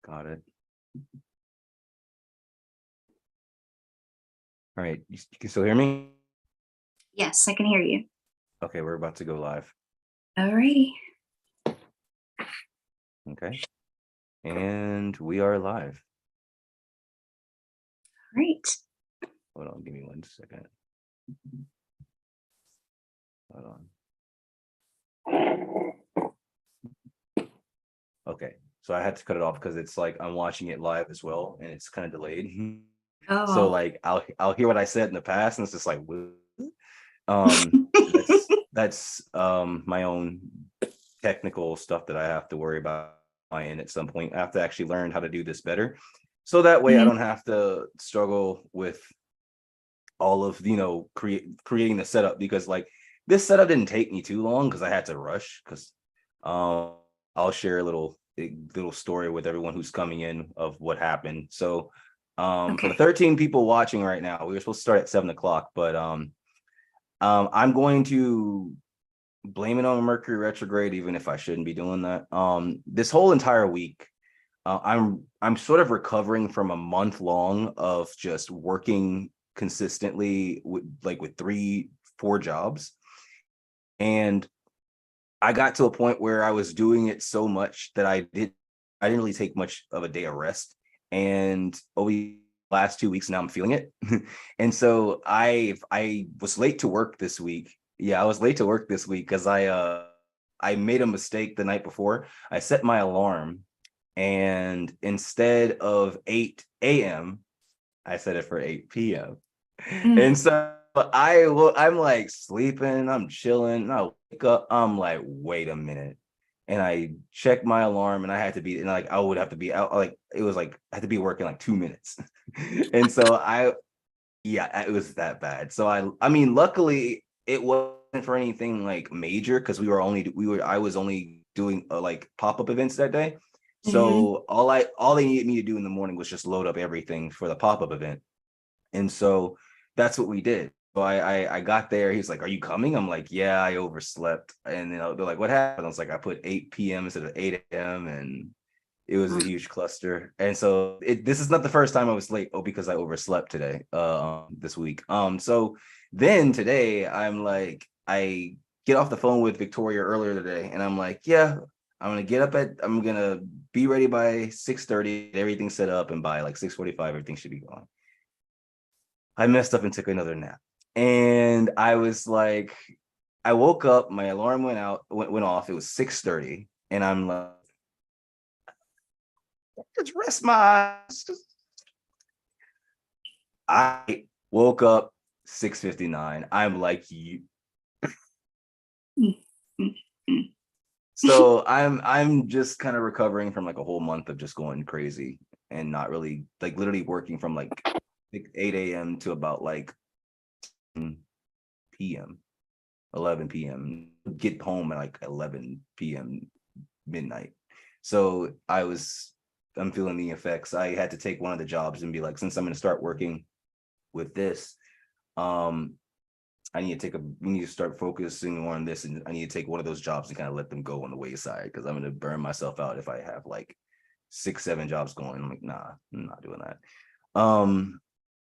Got it. All right. You can still hear me? Yes, I can hear you. Okay, we're about to go live. Alrighty. Okay. And we are live. Right. Hold on, give me 1 second. Hold on. Okay. So I had to cut it off because it's like I'm watching it live as well and it's kind of delayed. So Oh. like I'll hear what I said in the past and it's just like what? That's my own technical stuff that I have to worry about my end at some point. I have to actually learn how to do this better. So that way I Mhm. don't have to struggle with all of creating the setup, because like this setup didn't take me too long because I had to rush because um I'll share a little story with everyone who's coming in of what happened. So for the Okay. 13 people watching right now, we were supposed to start at 7 o'clock, but I'm going to blame it on Mercury retrograde, even if I shouldn't be doing that. This whole entire week, I'm sort of recovering from a month long of just working consistently with 3-4 jobs, and I got to a point where I was doing it so much that I didn't really take much of a day of rest, and over the last 2 weeks now I'm feeling it. And so I was late to work this week. Yeah, I was late to work this week because I made a mistake the night before. I set my alarm, and instead of 8 a.m., I set it for 8 p.m. Mm. And so I'm like sleeping, I'm chilling, and I wake up, I'm like, wait a minute. And I check my alarm and I had to be, and like I would have to be out, like it was like I had to be working like 2 minutes. And so yeah, it was that bad. So I mean, luckily it wasn't for anything like major because I was only doing like pop-up events that day. Mhm. So all they needed me to do in the morning was just load up everything for the pop-up event. And so that's what we did. So I got there. He's like, "Are you coming?" I'm like, "Yeah, I overslept." And then they're like, "What happened?" I was like, "I put 8 p.m. instead of 8 a.m." and it was a Mm. huge cluster. And so this is not the first time I was late. Oh, because I overslept today, this week. So then today I'm like, I get off the phone with Victoria earlier today, and I'm like, "Yeah, I'm gonna be ready by 6:30, everything set up, and by like 6:45, everything should be gone." I messed up and took another nap. And I was like, I woke up, my alarm went off. It was 6:30. And I'm like, just rest my eyes. I woke up 6:59. I'm like, you. Mm. Mm. Mm. So I'm just kind of recovering from like a whole month of just going crazy and not really like literally working from like 8 a.m. to about like 10 p.m. 11 p.m. Get home at like 11 p.m. midnight. So I'm feeling the effects. I had to take one of the jobs and be like, since I'm going to start working with this, um, we need to start focusing more on this, and I need to take one of those jobs and kind of let them go on the wayside because I'm going to burn myself out if I have like 6, 7 jobs going. I'm like, nah, I'm not doing that.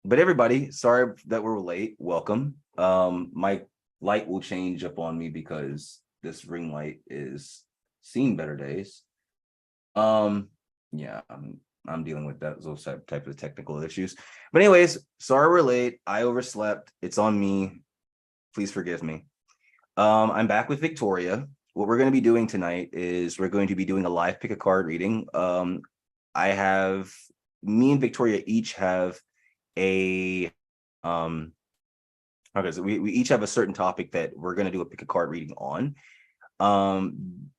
But everybody, sorry that we're late. Welcome. My light will change up on me because this ring light is seen better days. Um, yeah, I'm dealing with those type of technical issues. But anyways, sorry we're late. I overslept. It's on me. Please forgive me. I'm back with Victoria. What we're going to be doing tonight is we're going to be doing a live pick a card reading. I have Me and Victoria each have a okay, so we each have a certain topic that we're going to do a pick a card reading on.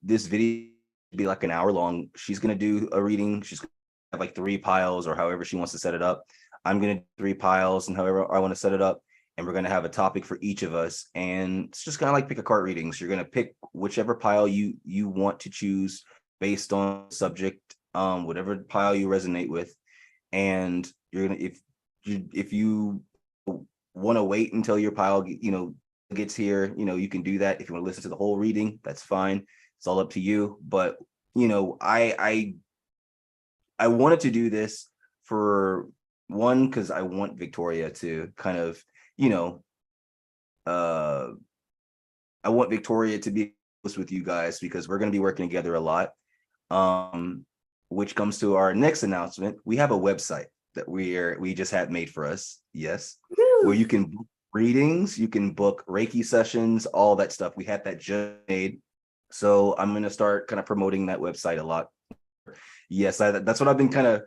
This video will be like an hour long. She's going to do a reading. She's going to have like 3 piles or however she wants to set it up. I'm going to do 3 piles and however I want to set it up. And we're going to have a topic for each of us. And it's just kind of like pick a card readings. You're going to pick whichever pile you want to choose based on subject, whatever pile you resonate with. And you're going to, if you want to wait until your pile gets here, you can do that. If you want to listen to the whole reading, that's fine. It's all up to you. But I I wanted to do this for one, because I want Victoria to kind of, you know, uh I want Victoria to be close with you guys because we're going to be working together a lot. Um, which comes to our next announcement. We have a website that we just had made for us. Yes, where Woo. you can book readings, you can book Reiki sessions, all that stuff. We had that just made. So I'm going to start kind of promoting that website a lot. Yes, that's what I've been kind of.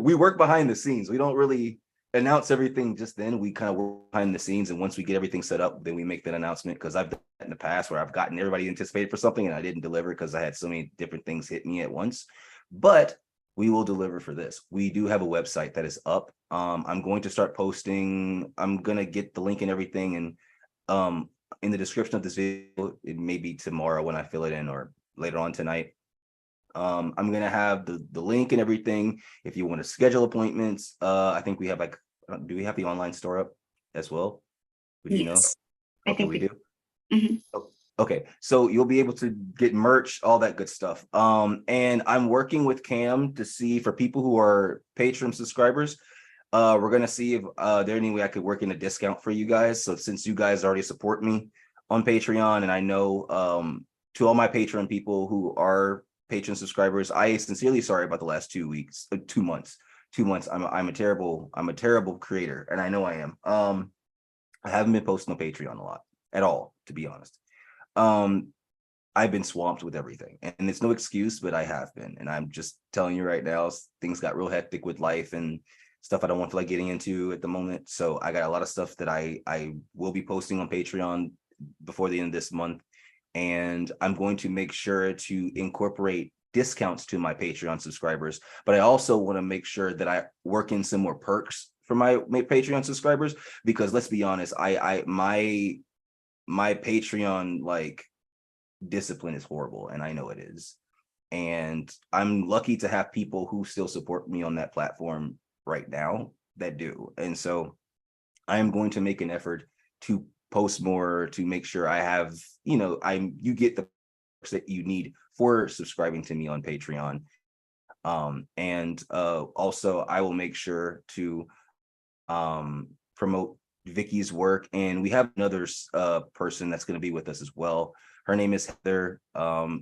We work behind the scenes. We don't really announce everything just then. We kind of work behind the scenes, and once we get everything set up, then we make that announcement. Because I've done that in the past where I've gotten everybody anticipated for something and I didn't deliver because I had so many different things hit me at once. But we will deliver for this. We do have a website that is up. I'm going to start posting. I'm gonna get the link and everything, and in the description of this video, it may be tomorrow when I fill it in or later on tonight. I'm gonna have the link and everything if you want to schedule appointments. I think we have like, do we have the online store up as well? Would you know? Yes, I Okay, think we we. do. Mhm. Oh, okay, so you'll be able to get merch, all that good stuff. And I'm working with Cam to see for people who are Patreon subscribers. We're gonna see if there any way I could work in a discount for you guys. So since you guys already support me on Patreon, and I know to all my Patreon people who are Patreon subscribers, I sincerely sorry about the last 2 weeks, 2 months. 2 months. I'm a terrible creator, and I know I am. I haven't been posting on Patreon a lot at all, to be honest. Um, I've been swamped with everything, and it's no excuse, but I have been. And I'm just telling you right now, things got real hectic with life and stuff I don't want to like getting into at the moment. So I got a lot of stuff that I will be posting on Patreon before the end of this month. And I'm going to make sure to incorporate discounts to my Patreon subscribers. But I also want to make sure that I work in some more perks for my Patreon subscribers, because let's be honest, my Patreon like discipline is horrible, and I know it is. And I'm lucky to have people who still support me on that platform right now that do. And so I am going to make an effort to post more to make sure I have, you get the perks that you need for subscribing to me on Patreon. And also I will make sure to promote Vicky's work. And we have another person that's going to be with us as well. Her name is Heather.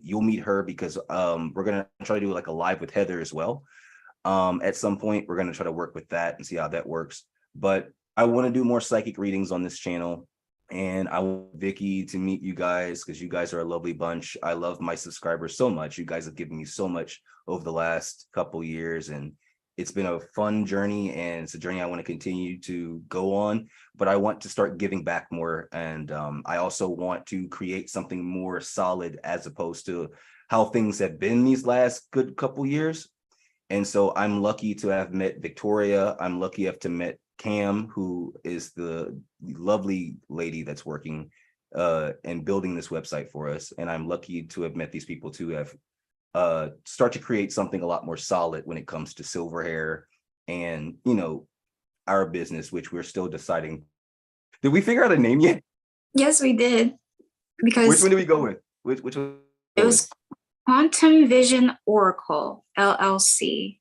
You'll meet her because we're going to try to do like a live with Heather as well. At some point, we're going to try to work with that and see how that works. But I want to do more psychic readings on this channel. And I want Vicky to meet you guys because you guys are a lovely bunch. I love my subscribers so much. You guys have given me so much over the last couple years, and it's been a fun journey, and it's a journey I want to continue to go on. But I want to start giving back more, and I also want to create something more solid as opposed to how things have been these last good couple years. And so I'm lucky to have met Victoria. I'm lucky enough to met Cam, who is the lovely lady that's working and building this website for us. And I'm lucky to have met these people to have start to create something a lot more solid when it comes to silver hair and, our business, which we're still deciding. Did we figure out a name yet? Yes, we did Which because one do we go with? Which one? it was Quantum Vision Oracle LLC,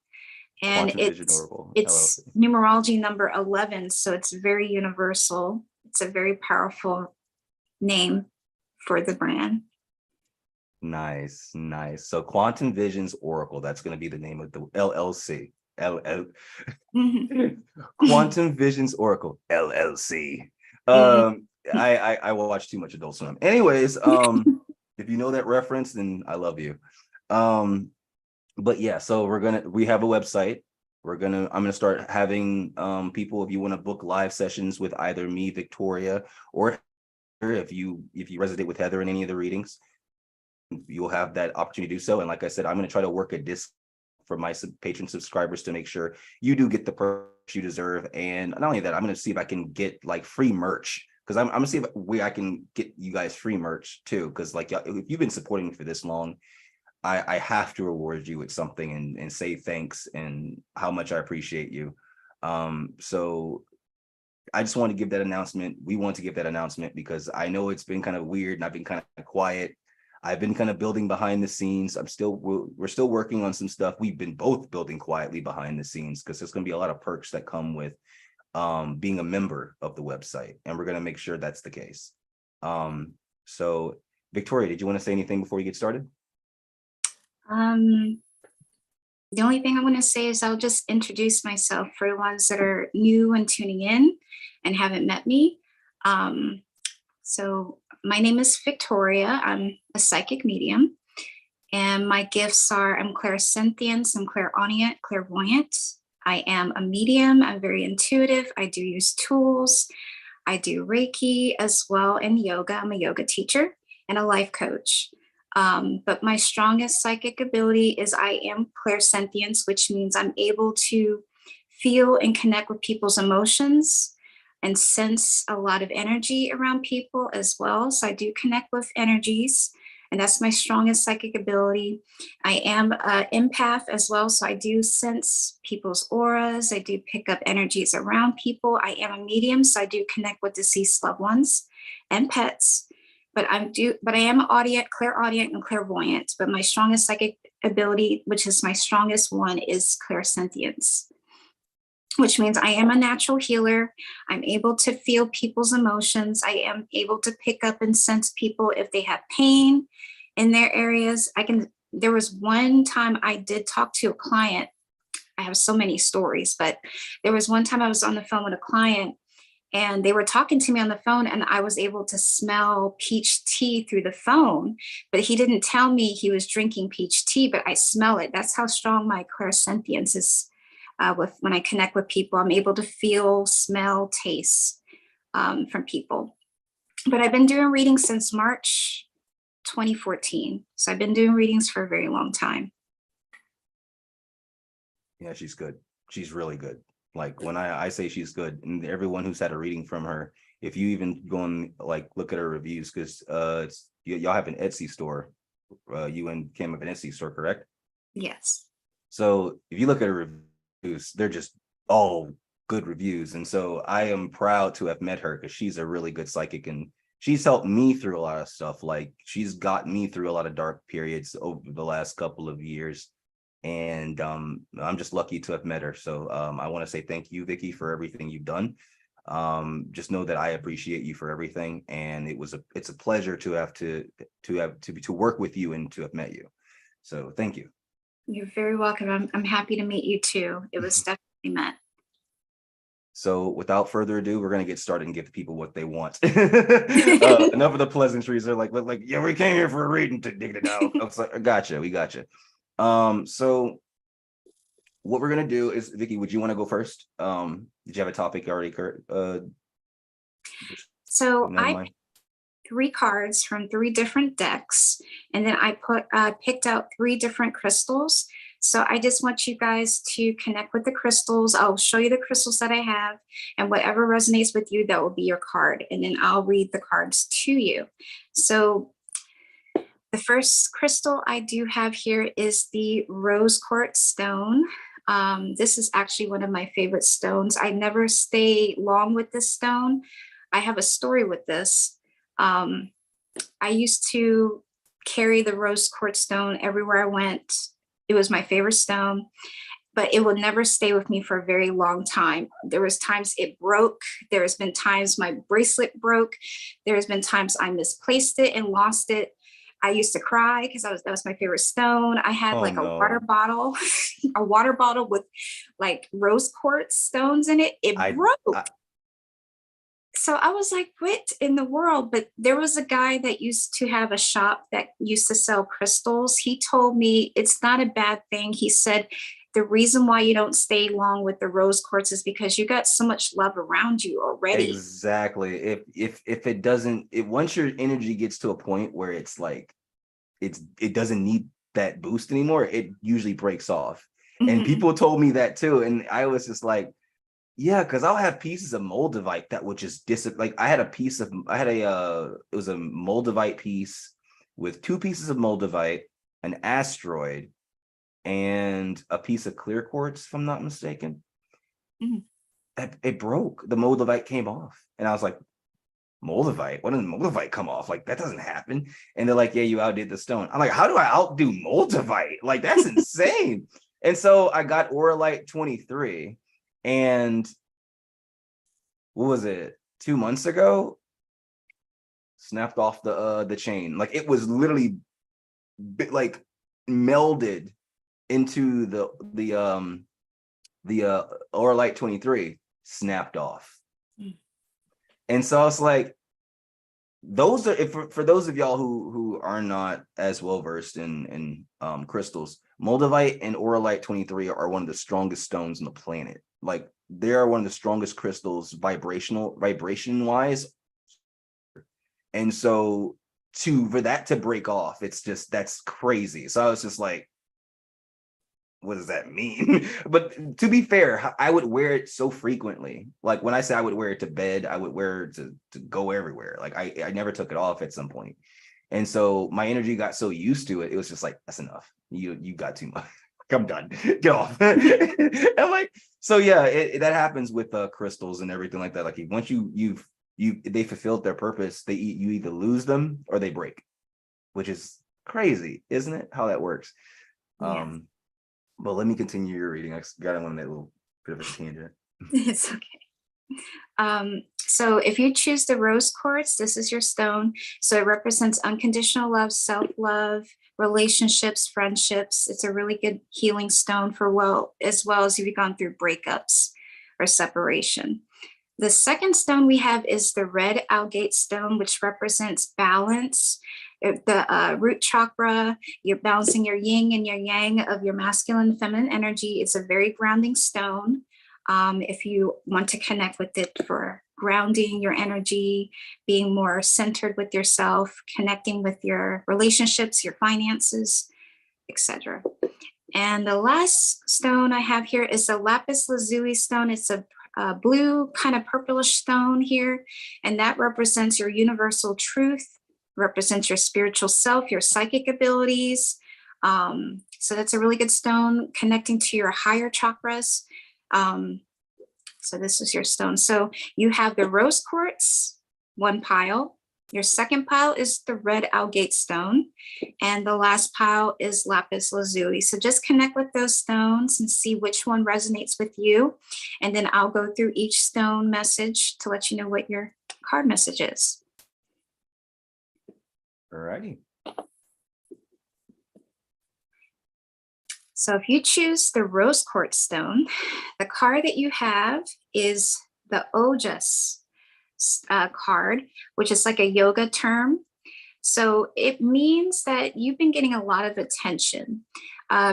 and Quantum Vision Oracle it's LLC. numerology number 11, so it's very universal. It's a very powerful name for the brand. Nice. So Quantum Visions Oracle, that's going to be the name of the LLC. Quantum Visions Oracle LLC. I will watch too much Adult Swim. Anyways, if you know that reference, then I love you. But yeah, so we have a website. I'm gonna start having people, if you want to book live sessions with either me, Victoria, or if you resonate with Heather in any of the readings, you'll have that opportunity to do so. And like I said, I'm going to try to work a disc for my patron subscribers to make sure you do get the perks you deserve. And not only that, I'm going to see if I can get like free merch, because I'm going to see if I can get you guys free merch too. Because like, if you've been supporting me for this long, I have to reward you with something and say thanks and how much I appreciate you. So I just want to give that announcement. We want to give that announcement because I know it's been kind of weird and I've been kind of quiet. I've been kind of building behind the scenes. We're still working on some stuff. We've been both building quietly behind the scenes because there's going to be a lot of perks that come with being a member of the website, and we're going to make sure that's the case. So Victoria, did you want to say anything before you get started? The only thing I want to say is I'll just introduce myself for the ones that are new and tuning in and haven't met me. So my name is Victoria. I'm a psychic medium, and my gifts are I'm clairsentient, I'm clairaudient, clairvoyant. I am a medium. I'm very intuitive. I do use tools. I do Reiki as well, and yoga. I'm a yoga teacher and a life coach. But my strongest psychic ability is I am clairsentience, which means I'm able to feel and connect with people's emotions and sense a lot of energy around people as well. So I do connect with energies, and that's my strongest psychic ability. I am an empath as well, so I do sense people's auras. I do pick up energies around people. I am a medium, so I do connect with deceased loved ones and pets. But I am audient, clairaudient, and clairvoyant. But my strongest psychic ability, which is my strongest one, is clairsentience, which means I am a natural healer. I'm able to feel people's emotions. I am able to pick up and sense people if they have pain in their areas. There was one time I did talk to a client. I have so many stories, but there was one time I was on the phone with a client, and they were talking to me on the phone, and I was able to smell peach tea through the phone, but he didn't tell me he was drinking peach tea, but I smell it. That's how strong my clairsentience is. When I connect with people, I'm able to feel, smell, taste from people. But I've been doing readings since March 2014. So I've been doing readings for a very long time. Yeah, she's good. She's really good. Like when I say she's good, and everyone who's had a reading from her, if you even go and like look at her reviews, because y'all have an Etsy store. You and Kim have an Etsy store, correct? Yes. So if you look at her reviews, they're just all good reviews. And so I am proud to have met her because she's a really good psychic, and she's helped me through a lot of stuff. Like she's got me through a lot of dark periods over the last couple of years. And I'm just lucky to have met her. So I want to say thank you, Vicky, for everything you've done. Just know that I appreciate you for everything, and it's a pleasure to work with you and to have met you. So thank you. You're very welcome. I'm happy to meet you too. It was definitely meant. So without further ado, we're going to get started and give the people what they want. Enough of the pleasantries. They're like, yeah, we came here for a reading to dig it out. I was like, gotcha, we gotcha. So what we're going to do is, Vicky, would you want to go first? Did you have a topic already, Kurt? So I picked 3 cards from 3 different decks, and then I picked out 3 different crystals. So I just want you guys to connect with the crystals. I'll show you the crystals that I have, and whatever resonates with you, that will be your card. And then I'll read the cards to you. So the first crystal I do have here is the rose quartz stone. This is actually one of my favorite stones. I never stay long with this stone. I have a story with this. I used to carry the rose quartz stone everywhere I went. It was my favorite stone, but it will never stay with me for a very long time. There was times it broke. There has been times my bracelet broke. There has been times I misplaced it and lost it. I used to cry because that was my favorite stone. I had a water bottle, a water bottle with like rose quartz stones in it. It broke. So I was like, what in the world? But there was a guy that used to have a shop that used to sell crystals. He told me it's not a bad thing. He said, the reason why you don't stay long with the rose quartz is because you got so much love around you already. Exactly. If it doesn't, once your energy gets to a point where it's like, it doesn't need that boost anymore, it usually breaks off. Mm-hmm. And people told me that too. And I was just like, yeah, because I'll have pieces of moldavite that would just disappear. Like it was a moldavite piece with 2 pieces of moldavite, an asteroid, and a piece of clear quartz, if I'm not mistaken. Mm-hmm. It broke. The moldavite came off. And I was like, Moldavite? When does Moldavite come off? Like, that doesn't happen. And they're like, yeah, you outdid the stone. I'm like, how do I outdo Moldavite? Like, that's insane. And so I got Auralite 23, and what was it, 2 months ago? Snapped off the chain. Like, it was literally like melded into the Auralite 23, snapped off. And so I was like, those are, if for those of y'all who are not as well versed in crystals, Moldavite and Auralite 23 are one of the strongest stones on the planet. Like, they are one of the strongest crystals vibration wise. And so for that to break off, it's just, that's crazy. So I was just like, what does that mean? But to be fair, I would wear it so frequently. Like, when I say I would wear it to bed, I would wear it to go everywhere. Like, I never took it off at some point. And so my energy got so used to it, it was just like, that's enough. You got too much. I'm done. Get off. I'm like, so yeah, that happens with crystals and everything like that. Like, once they fulfilled their purpose, you either lose them or they break, which is crazy, isn't it? How that works. Yeah. But let me continue your reading. I got on that little bit of a tangent. It's okay. So if you choose the rose quartz, this is your stone. So it represents unconditional love, self-love, relationships, friendships. It's a really good healing stone as well as if you've gone through breakups or separation. The second stone we have is the red agate stone, which represents balance. The root chakra, you're balancing your yin and your yang of your masculine and feminine energy. It's a very grounding stone. If you want to connect with it for grounding your energy, being more centered with yourself, connecting with your relationships, your finances, etc. And the last stone I have here is the lapis lazuli stone. It's a blue kind of purplish stone here, and that represents your universal truth, represents your spiritual self, your psychic abilities. So that's a really good stone connecting to your higher chakras. So this is your stone. So you have the rose quartz, one pile. Your second pile is the red agate stone, and the last pile is lapis lazuli. So just connect with those stones and see which one resonates with you. And then I'll go through each stone message to let you know what your card message is. Alrighty. So if you choose the rose quartz stone, the card that you have is the Ojas card, which is like a yoga term. So it means that you've been getting a lot of attention.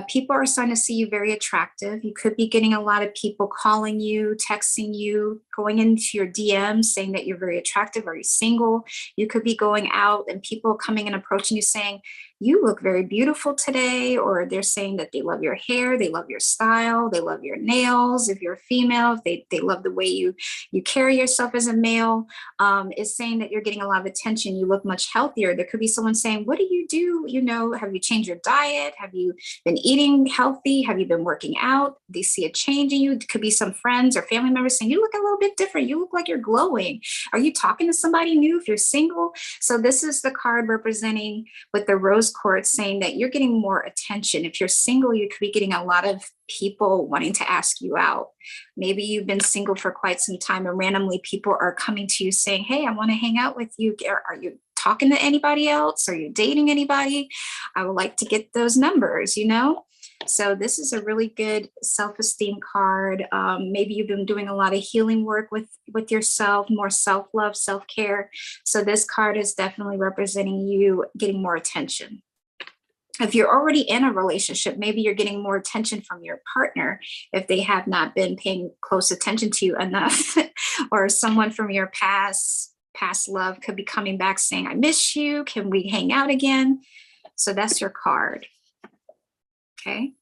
People are starting to see you very attractive. You could be getting a lot of people calling you, texting you, going into your DMs saying that you're very attractive. Are you single? You could be going out and people coming and approaching you saying, you look very beautiful today, or they're saying that they love your hair, they love your style, they love your nails. If you're a female, if they love the way you carry yourself as a male, is saying that you're getting a lot of attention. You look much healthier. There could be someone saying, what do you do? You know, have you changed your diet? Have you been eating healthy? Have you been working out? They see a change in you. It could be some friends or family members saying, you look a little bit different. You look like you're glowing. Are you talking to somebody new if you're single? So this is the card representing with the rose quartz saying that you're getting more attention. If you're single, you could be getting a lot of people wanting to ask you out. Maybe you've been single for quite some time and randomly people are coming to you saying, hey, I want to hang out with you. Are you talking to anybody else? Are you dating anybody? I would like to get those numbers, you know? So this is a really good self-esteem card. Maybe you've been doing a lot of healing work with yourself, more self-love, self-care. So this card is definitely representing you getting more attention. If you're already in a relationship, maybe you're getting more attention from your partner if they have not been paying close attention to you enough, or someone from your past love could be coming back saying, I miss you. Can we hang out again? So that's your card. Okay.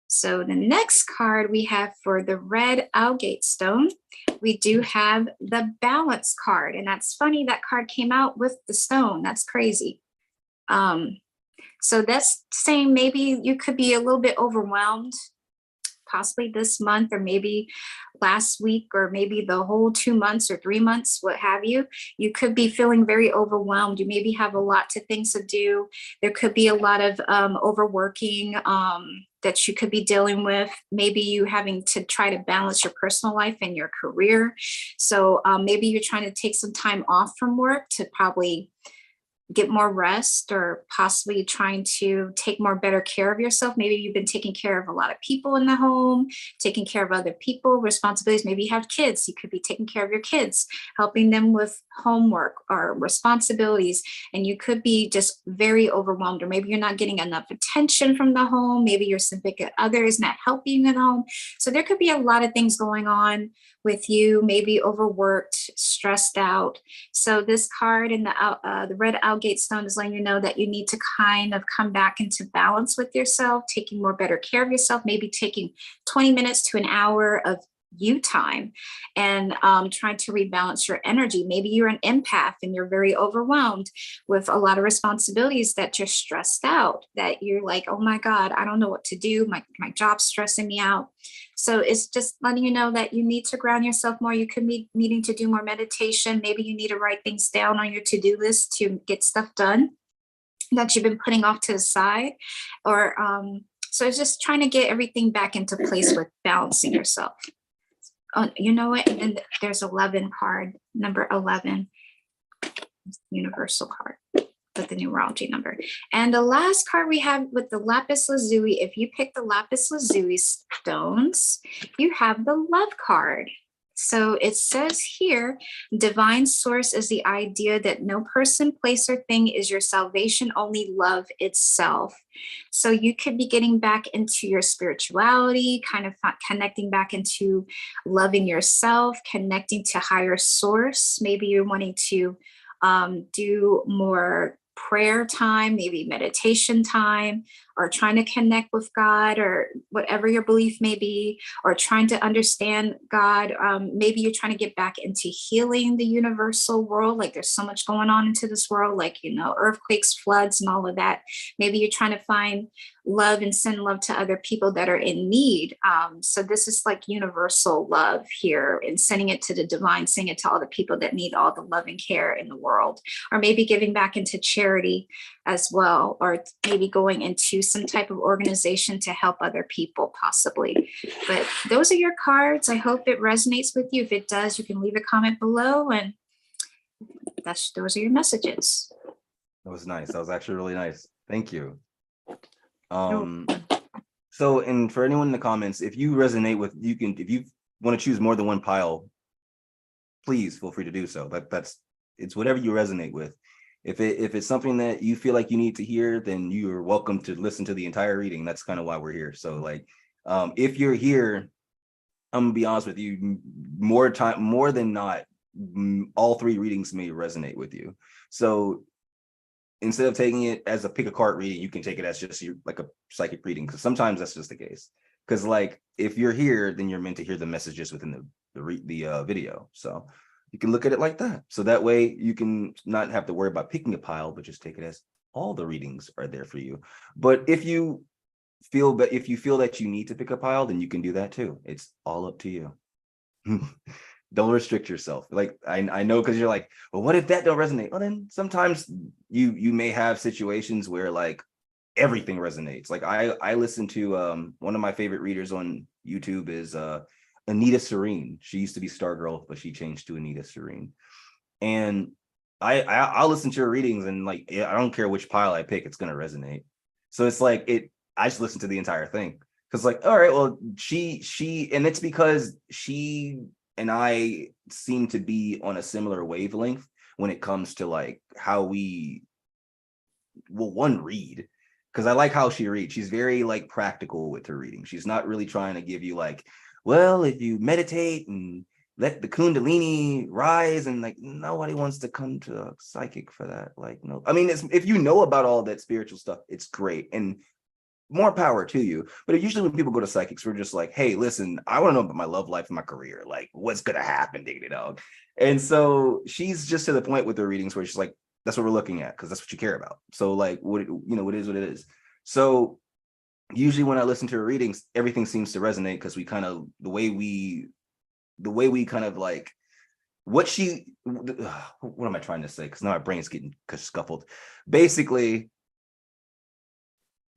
So the next card we have for the red agate stone, we do have the balance card. And that's funny, that card came out with the stone. That's crazy. So that's saying maybe you could be a little bit overwhelmed, possibly this month, or maybe last week, or maybe the whole 2 months or 3 months, what have you. You could be feeling very overwhelmed. You maybe have a lot of things to do. There could be a lot of overworking that you could be dealing with. Maybe you having to try to balance your personal life and your career. So maybe you're trying to take some time off from work to probably get more rest, or possibly trying to take more better care of yourself. Maybe you've been taking care of a lot of people in the home, taking care of other people, responsibilities. Maybe you have kids. You could be taking care of your kids, helping them with homework or responsibilities. And you could be just very overwhelmed, or maybe you're not getting enough attention from the home. Maybe your significant other is not helping you at home. So there could be a lot of things going on with you, maybe overworked, stressed out. So this card in the red Algate stone is letting you know that you need to kind of come back into balance with yourself, taking more better care of yourself, maybe taking 20 minutes to an hour of you time, and trying to rebalance your energy. Maybe you're an empath and you're very overwhelmed with a lot of responsibilities, that you're stressed out, that you're like, oh my God, I don't know what to do. My job's stressing me out. So it's just letting you know that you need to ground yourself more. You could be needing to do more meditation. Maybe you need to write things down on your to-do list to get stuff done that you've been putting off to the side. Or so it's just trying to get everything back into place with balancing yourself. Oh, you know what? And then there's 11 card, number 11, universal card with the numerology number. And the last card we have with the lapis lazuli, if you pick the lapis lazuli stones, you have the love card. So it says here, divine source is the idea that no person, place, or thing is your salvation, only love itself. So you could be getting back into your spirituality, kind of connecting back into loving yourself, connecting to higher source. Maybe you're wanting to do more prayer time, maybe meditation time, or trying to connect with God, or whatever your belief may be, or trying to understand God. Maybe you're trying to get back into healing the universal world. Like there's so much going on into this world, like, earthquakes, floods, and all of that. Maybe you're trying to find love and send love to other people that are in need. So this is like universal love here, and sending it to the divine, sending it to all the people that need all the love and care in the world. Or maybe giving back into charity as well, or maybe going into some type of organization to help other people possibly. But those are your cards. I hope it resonates with you. If it does, you can leave a comment below, and those are your messages. That was nice. That was actually really nice. Thank you. So, and for anyone in the comments, if you resonate with, if you want to choose more than one pile, please feel free to do so. It's whatever you resonate with. If it's something that you feel like you need to hear, then you're welcome to listen to the entire reading. That's kind of why we're here. So like, if you're here, I'm gonna be honest with you, more than not, all three readings may resonate with you. So instead of taking it as a pick a card reading, you can take it as just like a psychic reading, because sometimes that's just the case. Because like, if you're here, then you're meant to hear the messages within the video. So you can look at it like that. So that way you can not have to worry about picking a pile, but just take it as all the readings are there for you. But if you feel that you need to pick a pile, then you can do that too. It's all up to you. Don't restrict yourself. Like I know, because you're like, well, what if that don't resonate? Well, then sometimes you may have situations where like everything resonates. Like I listen to one of my favorite readers on YouTube is Anita Serene. She used to be Stargirl, but she changed to Anita Serene. And I'll listen to her readings, and like, I don't care which pile I pick, it's gonna resonate. So it's like I just listen to the entire thing, because like, all right, well, she and it's because she and I seem to be on a similar wavelength when it comes to like how we read. Because I like how she reads. She's very like practical with her reading. She's not really trying to give you like, well, if you meditate and let the Kundalini rise, and like, nobody wants to come to a psychic for that. Like, no, I mean, if you know about all that spiritual stuff, it's great, and more power to you. But usually when people go to psychics, we're just like, hey, listen, I want to know about my love life and my career. Like, what's going to happen, diggity dog. And so she's just to the point with the readings where she's like, that's what we're looking at, because that's what you care about. So like, it is what it is. So usually when I listen to her readings, everything seems to resonate because we kind of the way we kind of like what she what am I trying to say? Because now my brain's getting scuffled. Basically,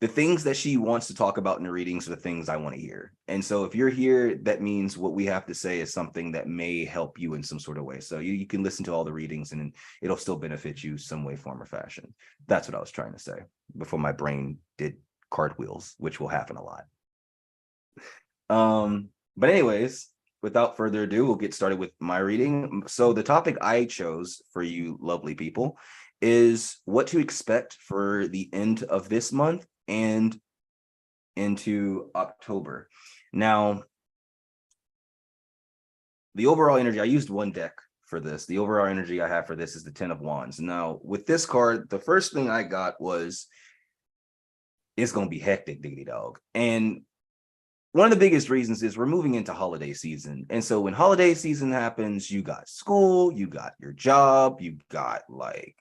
the things that she wants to talk about in the readings are the things I want to hear. And so if you're here, that means what we have to say is something that may help you in some sort of way. So you can listen to all the readings and it'll still benefit you some way, form, or fashion. That's what I was trying to say before my brain did cartwheels, which will happen a lot. But anyways, without further ado, we'll get started with my reading. So the topic I chose for you lovely people is what to expect for the end of this month and into October. Now, the overall energy, I used one deck for this. The overall energy I have for this is the 10 of Wands. Now, with this card, the first thing I got was, it's going to be hectic, diggity dog. And one of the biggest reasons is we're moving into holiday season. And so when holiday season happens, you got school, you got your job, you got like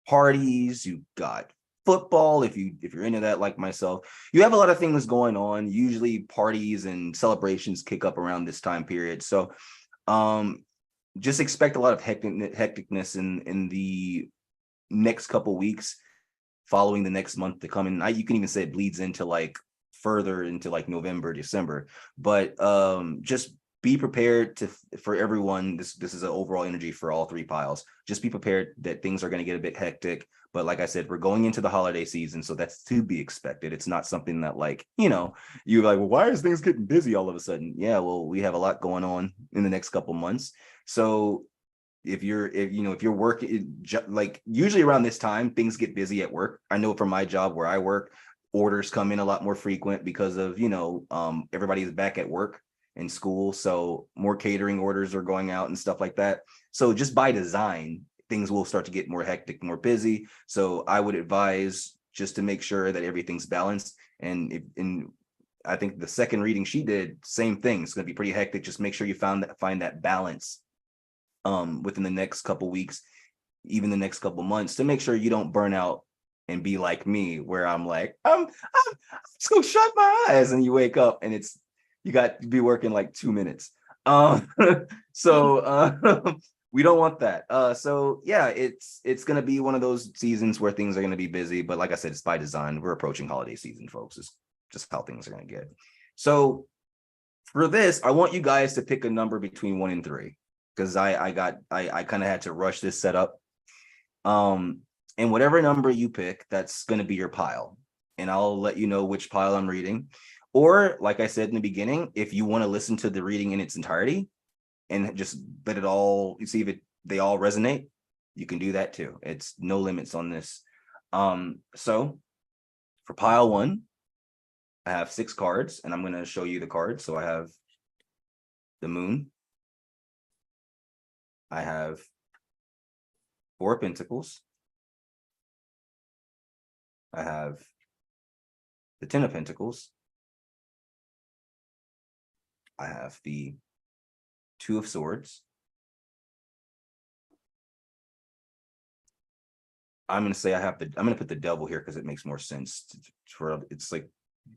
parties, you got football if you're into that like myself. You have a lot of things going on. Usually parties and celebrations kick up around this time period. So just expect a lot of hecticness in the next couple weeks following the next month to come. And you can even say it bleeds into like further into like November, December. But just be prepared for everyone. This is an overall energy for all three piles. Just be prepared that things are going to get a bit hectic. But like I said, we're going into the holiday season, so that's to be expected. It's not something that like, you're like, well, why is things getting busy all of a sudden? Yeah, well, we have a lot going on in the next couple months. So if you're working, like usually around this time, things get busy at work. I know from my job where I work, orders come in a lot more frequent because of, everybody's back at work and school. So more catering orders are going out and stuff like that. So just by design, things will start to get more hectic, more busy. So I would advise just to make sure that everything's balanced. And I think the second reading she did, same thing. It's going to be pretty hectic. Just make sure you find that balance within the next couple weeks, even the next couple months, to make sure you don't burn out and be like me, where I'm like, I'm just gonna shut my eyes, and you wake up and you got to be working like 2 minutes. So we don't want that. So yeah, it's gonna be one of those seasons where things are gonna be busy, but like I said, it's by design. We're approaching holiday season, folks. It's just how things are gonna get. So for this, I want you guys to pick a number between 1 and 3, because I kind of had to rush this setup. And whatever number you pick, that's going to be your pile. And I'll let you know which pile I'm reading. Or like I said in the beginning, if you want to listen to the reading in its entirety and just let it all, you see if they all resonate, you can do that too. It's no limits on this. So for pile 1, I have 6 cards, and I'm going to show you the cards. So I have the Moon. I have 4 of Pentacles. I have the 10 of Pentacles. I have the 2 of Swords. I'm going to say I'm going to put the Devil here because it makes more sense. It's like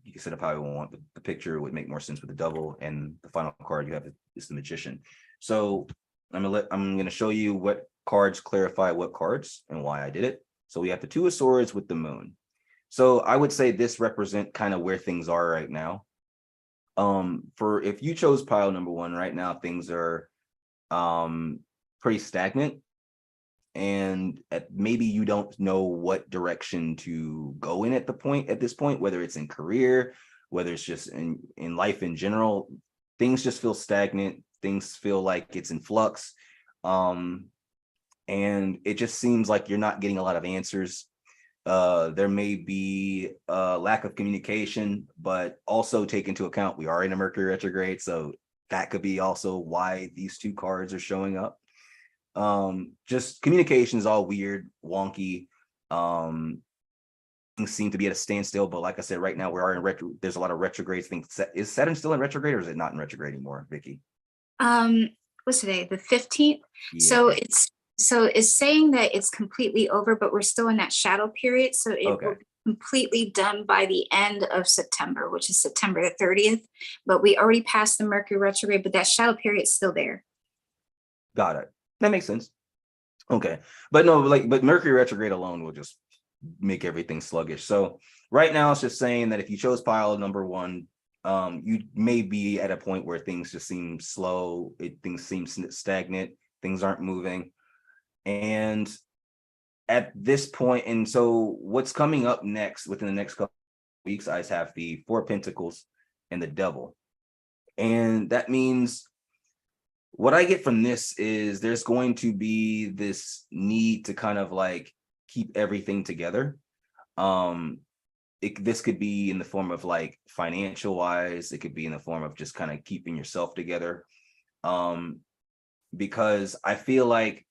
you said, if I want the picture, it would make more sense with the Devil, and the final card you have is the Magician. So I'm going to show you what cards clarify what cards and why I did it. So we have the 2 of Swords with the Moon. So I would say this represent kind of where things are right now. For if you chose pile number 1 right now, things are pretty stagnant, and maybe you don't know what direction to go in at this point, whether it's in career, whether it's just in life in general. Things just feel stagnant. Things feel like it's in flux. And it just seems like you're not getting a lot of answers. There may be a lack of communication, but also take into account we are in a Mercury retrograde, so that could be also why these 2 cards are showing up. Just communication is all weird, wonky. Things seem to be at a standstill, but like I said, right now we are in retro. There's a lot of retrogrades. Is Saturn still in retrograde, or is it not in retrograde anymore, Vicky? What's today? The 15th. Yeah. So it's saying that it's completely over, but we're still in that shadow period. So it Okay. will be completely done by the end of September, which is September the 30th. But we already passed the Mercury retrograde, but that shadow period is still there. Got it. That makes sense. Okay. But no, but Mercury retrograde alone will just make everything sluggish. So right now it's just saying that if you chose pile number one, you may be at a point where things just seem slow, things seem stagnant, things aren't moving. And at this point, and so what's coming up next within the next couple of weeks, I have the Four of Pentacles and the Devil. And that means what I get from this is there's going to be this need to kind of like keep everything together. This could be in the form of like financial wise, it could be in the form of just kind of keeping yourself together. Because I feel like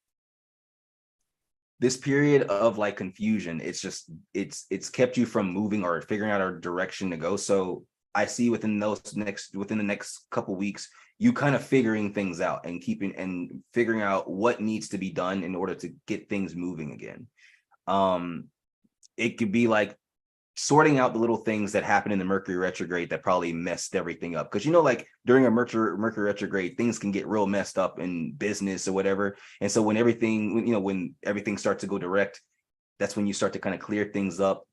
this period of like confusion, it's kept you from moving or figuring out a direction to go. So I see within the next couple weeks, you kind of figuring things out and figuring out what needs to be done in order to get things moving again. It could be like sorting out the little things that happen in the Mercury retrograde that probably messed everything up. Because, like during a Mercury retrograde, things can get real messed up in business or whatever. And so when everything starts to go direct, that's when you start to kind of clear things up,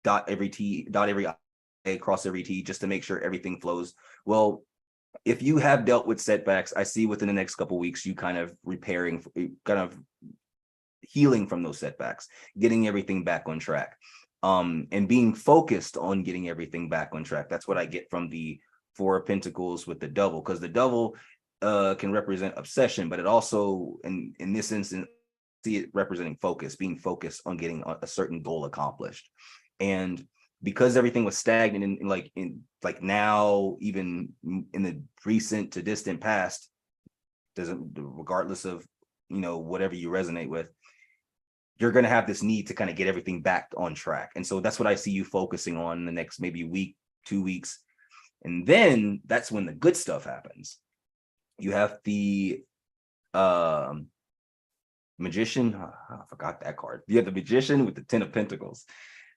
dot every I, cross every T, just to make sure everything flows. Well, if you have dealt with setbacks, I see within the next couple of weeks, you kind of healing from those setbacks, getting everything back on track. And being focused on getting everything back on track. That's what I get from the Four of Pentacles with the Devil, because the Devil can represent obsession, but it also, in this instance, see it representing focus, being focused on getting a certain goal accomplished. And because everything was stagnant in now, even in the recent to distant past, regardless of whatever you resonate with, you're going to have this need to kind of get everything back on track. And so that's what I see you focusing on in the next maybe week, 2 weeks. And then that's when the good stuff happens. You have the Magician. I forgot that card. You have the Magician with the Ten of Pentacles.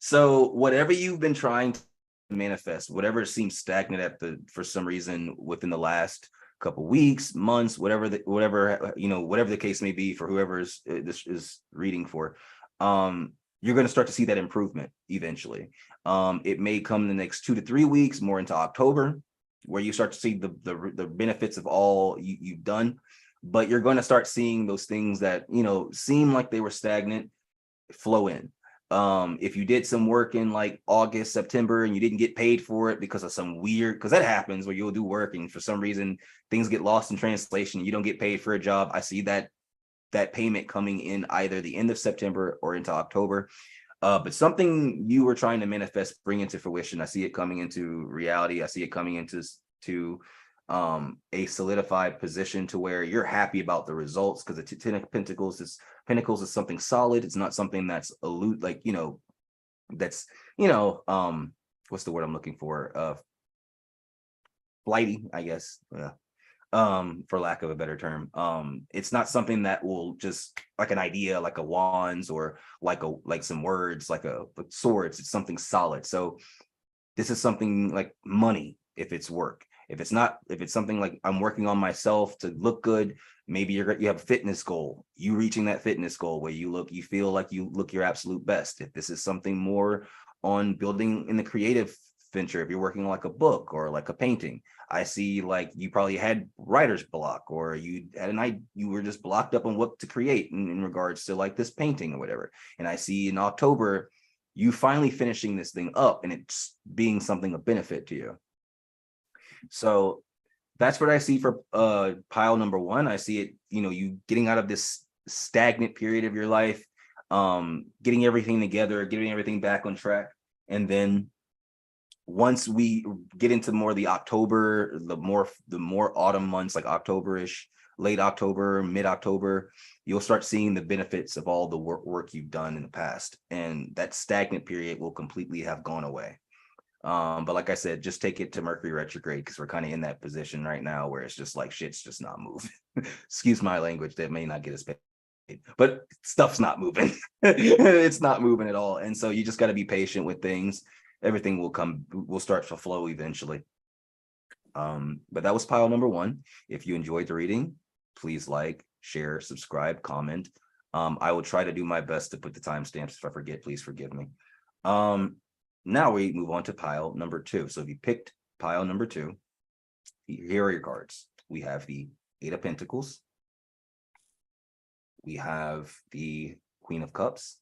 So whatever you've been trying to manifest, whatever seems stagnant for some reason within the last couple weeks, months, whatever the case may be for whoever this is reading for, you're going to start to see that improvement eventually. It may come in the next 2 to 3 weeks, more into October, where you start to see the benefits of all you've done. But you're going to start seeing those things that seem like they were stagnant flow in. If you did some work in like August, September, and you didn't get paid for it because of because that happens where you'll do work and for some reason things get lost in translation, you don't get paid for a job. I see that payment coming in either the end of September or into October. But something you were trying to manifest, bring into fruition, I see it coming into reality. I see it coming into a solidified position to where you're happy about the results, because the Ten of Pentacles is something solid. It's not something that's that's what's the word I'm looking for? Flighty, I guess. For lack of a better term. It's not something that will just like an idea, like a wands, or like some words, like swords. It's something solid. So this is something like money, if it's work. If it's something like I'm working on myself to look good, maybe you have a fitness goal, you reaching that fitness goal where you feel like you look your absolute best. If this is something more on building in the creative venture, if you're working on like a book or like a painting, I see like you probably had writer's block, or you were just blocked up on what to create in regards to like this painting or whatever. And I see in October, you finally finishing this thing up and it's being something of benefit to you. So that's what I see for pile number one. I see it, you getting out of this stagnant period of your life, getting everything together, getting everything back on track. And then once we get into more the October, the more autumn months, like October-ish, late October, mid-October, you'll start seeing the benefits of all the work you've done in the past. And that stagnant period will completely have gone away. But like I said, just take it to Mercury retrograde, because we're kind of in that position right now where it's just like shit's just not moving. Excuse my language, that may not get us paid but stuff's not moving. It's not moving at all. And so you just got to be patient with things. Everything will start to flow eventually. But that was pile number 1. If you enjoyed the reading, please like, share, subscribe, comment. I will try to do my best to put the timestamps. If I forget, please forgive me. Now we move on to pile number 2. So if you picked pile number 2, here are your cards. We have the 8 of Pentacles. We have the Queen of Cups.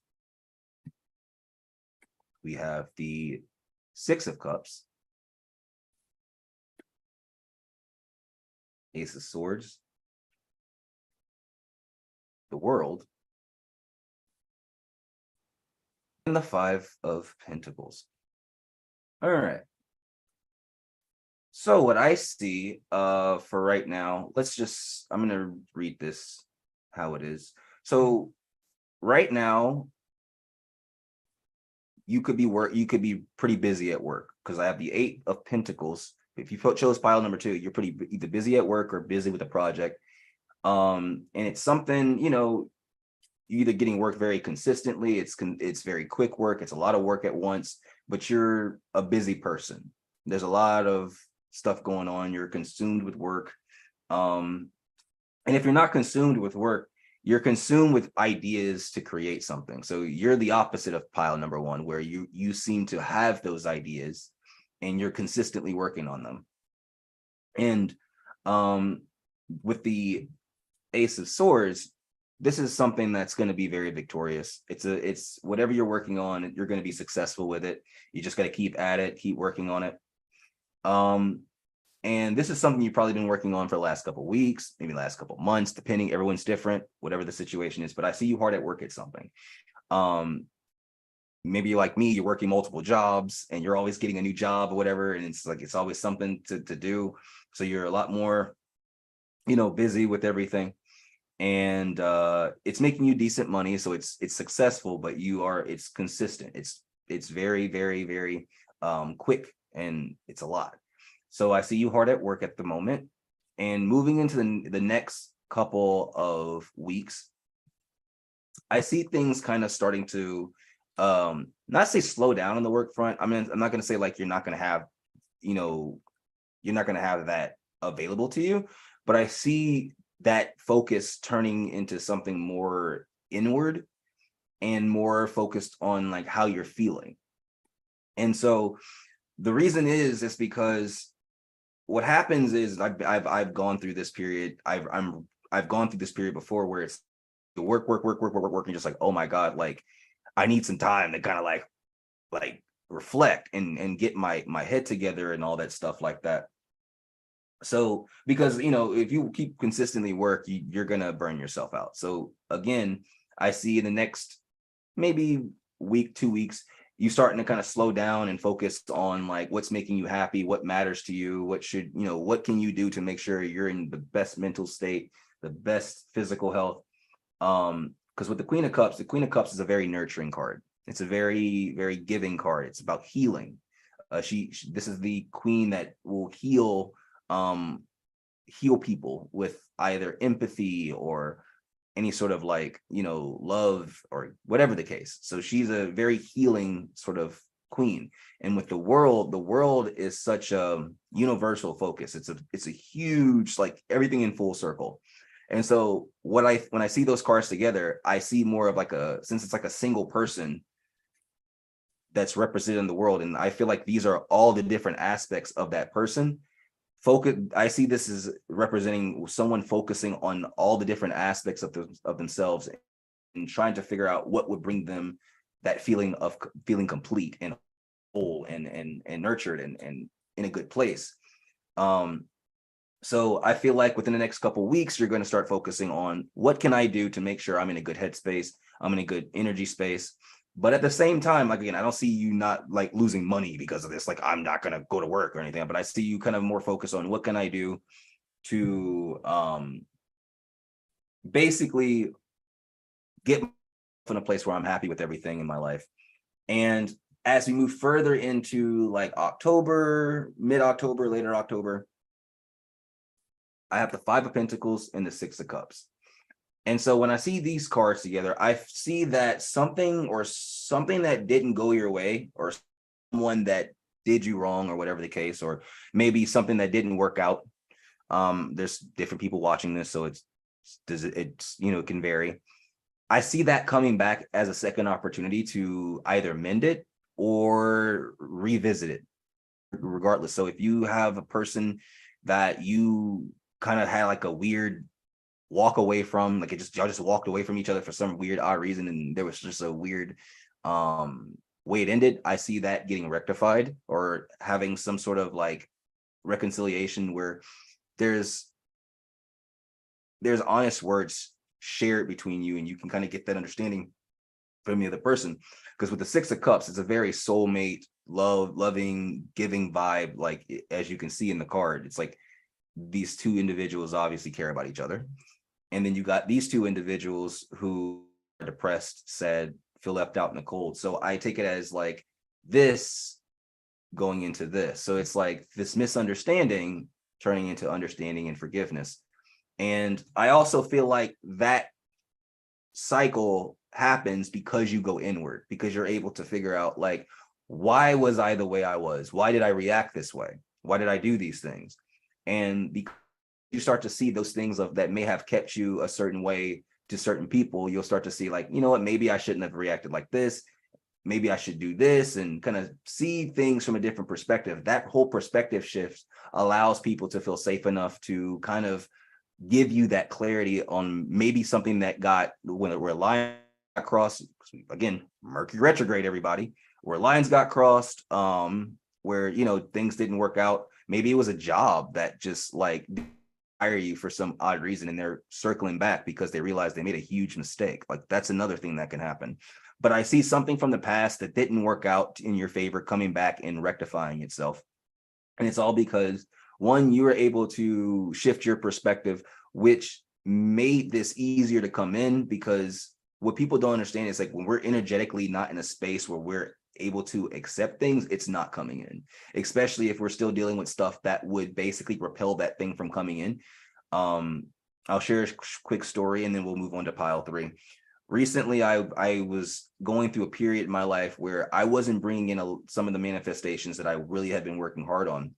We have the 6 of Cups. Ace of Swords. The World. And the 5 of Pentacles. All right. So what I see for right now, I'm going to read this how it is. So right now, you could be pretty busy at work, because I have the 8 of Pentacles. If you chose pile number 2, you're pretty either busy at work or busy with a project. And it's something, you're either getting work very consistently, it's very quick work, it's a lot of work at once, but you're a busy person. There's a lot of stuff going on, you're consumed with work. And if you're not consumed with work, you're consumed with ideas to create something. So you're the opposite of pile number 1, where you seem to have those ideas and you're consistently working on them. And with the Ace of Swords, this is something that's going to be very victorious. It's whatever you're working on, you're going to be successful with it. You just got to keep at it, keep working on it. And this is something you've probably been working on for the last couple of weeks, maybe last couple of months, depending. Everyone's different, whatever the situation is. But I see you hard at work at something. Maybe like me, you're working multiple jobs and you're always getting a new job or whatever. And it's always something to do. So you're a lot more, busy with everything. And it's making you decent money. So it's successful, but it's consistent. It's very, very, very quick, and it's a lot. So I see you hard at work at the moment, and moving into the next couple of weeks, I see things kind of starting to not say slow down on the work front. I mean, I'm not going to say like you're not going to have that available to you, but I see that focus turning into something more inward and more focused on like how you're feeling. And so the reason is because what happens is I've gone through this period. I've gone through this period before, where it's the work, and just like, oh my God, like I need some time to kind of like reflect and get my head together and all that stuff like that. So because if you keep consistently work, you're gonna burn yourself out. So again, I see in the next maybe week, 2 weeks, you starting to kind of slow down and focus on like what's making you happy, what matters to you, what can you do to make sure you're in the best mental state, the best physical health. Because with the Queen of Cups is a very nurturing card. It's a very, very giving card. It's about healing. This is the queen that will heal people with either empathy or any sort of like love or whatever the case. So she's a very healing sort of queen. And with the world is such a universal focus. It's a huge, like everything in full circle. And so when I see those cards together, I see more of like since it's like a single person that's represented in the world, and I feel like these are all the different aspects of that person. I see this as representing someone focusing on all the different aspects of themselves and trying to figure out what would bring them that feeling of feeling complete and whole and nurtured and in a good place. So I feel like within the next couple of weeks, you're going to start focusing on what can I do to make sure I'm in a good headspace, I'm in a good energy space. But at the same time, like, again, I don't see you not like losing money because of this. Like, I'm not going to go to work or anything, but I see you kind of more focused on what can I do to basically get in a place where I'm happy with everything in my life. And as we move further into like October, mid-October, later October, I have the 5 of Pentacles and the 6 of Cups. And so when I see these cards together, I see that something that didn't go your way, or someone that did you wrong, or whatever the case, or maybe something that didn't work out. There's different people watching this, so it's it can vary. I see that coming back as a second opportunity to either mend it or revisit it, regardless. So if you have a person that you kind of had like a weird walk away from, like y'all just walked away from each other for some weird odd reason, and there was just a weird way it ended, I see that getting rectified, or having some sort of like reconciliation where there's honest words shared between you, and you can kind of get that understanding from the other person. Because with the Six of Cups, it's a very soulmate, loving, giving vibe. Like, as you can see in the card, it's like these two individuals obviously care about each other. And then you got these two individuals who are depressed, sad, feel left out in the cold. So I take it as like this going into this. So it's like this misunderstanding turning into understanding and forgiveness. And I also feel like that cycle happens because you go inward, because you're able to figure out, like, why was I the way I was? Why did I react this way? Why did I do these things? And because you start to see those things that may have kept you a certain way to certain people, you'll start to see, like, you know what, maybe I shouldn't have reacted like this. Maybe I should do this, and kind of see things from a different perspective. That whole perspective shift allows people to feel safe enough to kind of give you that clarity on maybe something that where lines got crossed. Again, Mercury retrograde, everybody, where lines got crossed, where things didn't work out. Maybe it was a job that just like hire you for some odd reason, and they're circling back because they realize they made a huge mistake. Like, that's another thing that can happen. But I see something from the past that didn't work out in your favor coming back and rectifying itself. And it's all because, one, you were able to shift your perspective, which made this easier to come in. Because what people don't understand is, like, when we're energetically not in a space where we're able to accept things, it's not coming in, especially if we're still dealing with stuff that would basically repel that thing from coming in. I'll share a quick story, and then we'll move on to pile 3. Recently, I was going through a period in my life where I wasn't bringing in some of the manifestations that I really had been working hard on.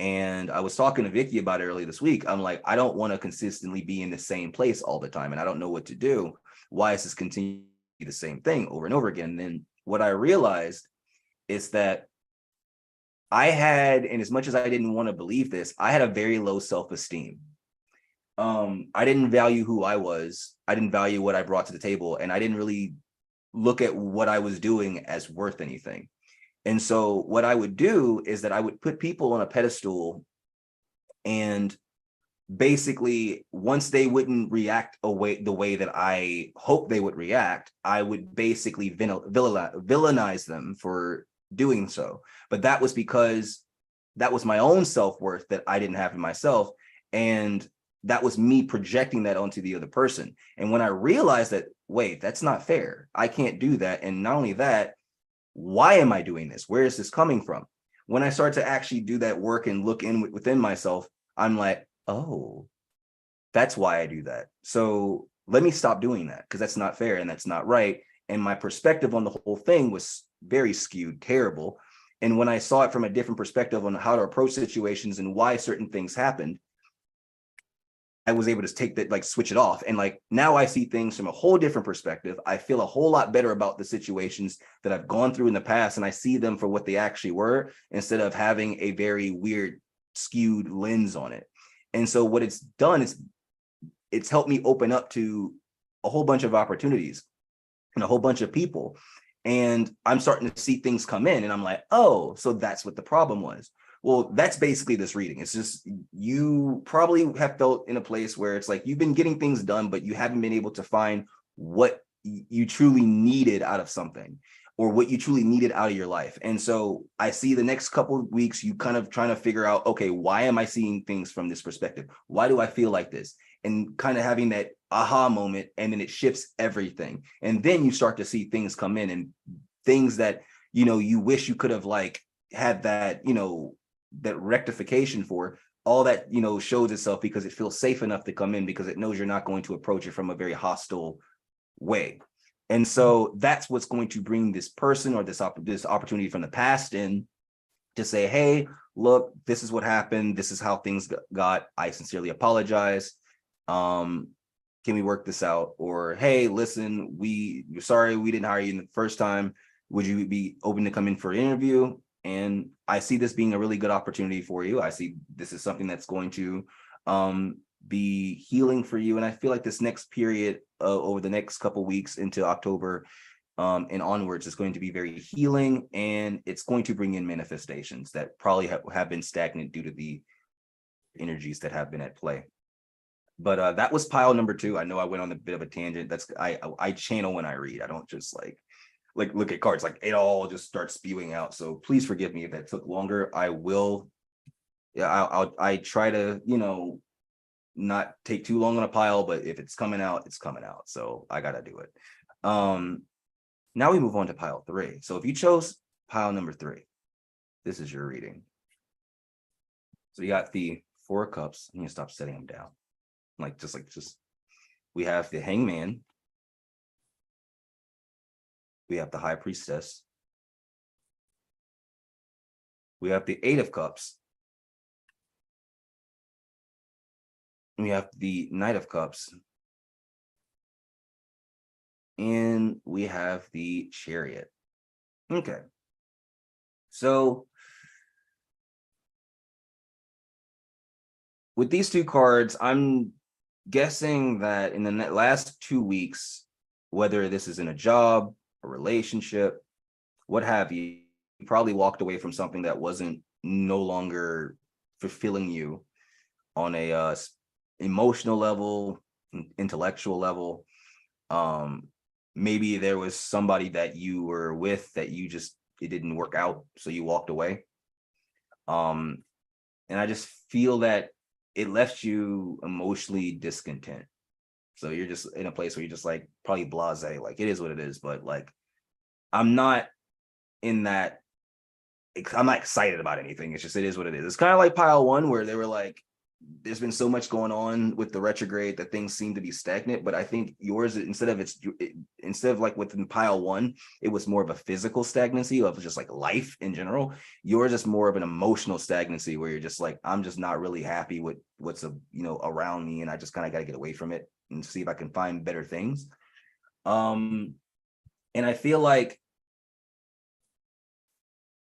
And I was talking to Vicky about it early this week. I'm like, I don't want to consistently be in the same place all the time, and I don't know what to do. Why is this continuing the same thing over and over again? And then what I realized is that I had, and as much as I didn't want to believe this, I had a very low self-esteem. I didn't value who I was. I didn't value what I brought to the table, and I didn't really look at what I was doing as worth anything. And so what I would do is that I would put people on a pedestal, and basically, once they wouldn't react the way that I hoped they would react, I would basically villainize them for doing so. But that was because that was my own self-worth that I didn't have in myself. And that was me projecting that onto the other person. And when I realized that, wait, that's not fair, I can't do that. And not only that, why am I doing this? Where is this coming from? When I start to actually do that work and look within myself, I'm like, oh, that's why I do that. So let me stop doing that, because that's not fair and that's not right. And my perspective on the whole thing was very skewed, terrible. And when I saw it from a different perspective on how to approach situations and why certain things happened, I was able to take that, like, switch it off. And like, now I see things from a whole different perspective. I feel a whole lot better about the situations that I've gone through in the past, and I see them for what they actually were, instead of having a very weird, skewed lens on it. And so what it's done is it's helped me open up to a whole bunch of opportunities and a whole bunch of people. And I'm starting to see things come in, and I'm like, oh, so that's what the problem was. Well, that's basically this reading. It's just, you probably have felt in a place where it's like you've been getting things done, but you haven't been able to find what you truly needed out of something, or what you truly needed out of your life. And so I see the next couple of weeks, you kind of trying to figure out, okay, why am I seeing things from this perspective? Why do I feel like this? And kind of having that aha moment, and then it shifts everything. And then you start to see things come in, and things that, you wish you could have like had that, that rectification for, all that, shows itself because it feels safe enough to come in because it knows you're not going to approach it from a very hostile way. And so that's what's going to bring this person or this opportunity from the past in to say, hey, look, this is what happened. This is how things got. I sincerely apologize. Can we work this out? Or, hey, listen, we're sorry we didn't hire you in the first time. Would you be open to come in for an interview? And I see this being a really good opportunity for you. I see this is something that's going to be healing for you. And I feel like this next period over the next couple weeks into October and onwards is going to be very healing, and it's going to bring in manifestations that probably have been stagnant due to the energies that have been at play. But that was pile number 2. I know I went on a bit of a tangent. That's I channel when I read. I don't just like look at cards. Like it all just starts spewing out. So please forgive me if that took longer. I will. Yeah, I try to not take too long on a pile, but if it's coming out, it's coming out. So I gotta do it. Now we move on to pile 3. So if you chose pile number 3, this is your reading. So you got the 4 of Cups. I'm gonna stop setting them down. Just we have the Hangman. We have the High Priestess. We have the 8 of Cups. We have the Knight of Cups. And we have the Chariot. Okay. So with these 2 cards, I'm guessing that in the last 2 weeks, whether this is in a job, a relationship, what have you, you probably walked away from something that wasn't no longer fulfilling you on a emotional level, intellectual level. Maybe there was somebody that you were with that it didn't work out, so you walked away. And I just feel that it left you emotionally discontent. So you're just in a place where you're just like probably blasé, like it is what it is, but like I'm not in that, I'm not excited about anything. It's just it is what it is. It's kind of like pile 1 where they were like, there's been so much going on with the retrograde that things seem to be stagnant, but I think yours, instead of like within pile 1, it was more of a physical stagnancy of just like life in general. Yours is more of an emotional stagnancy where you're just like, I'm just not really happy with what's around me, and I just kind of got to get away from it and see if I can find better things. And I feel like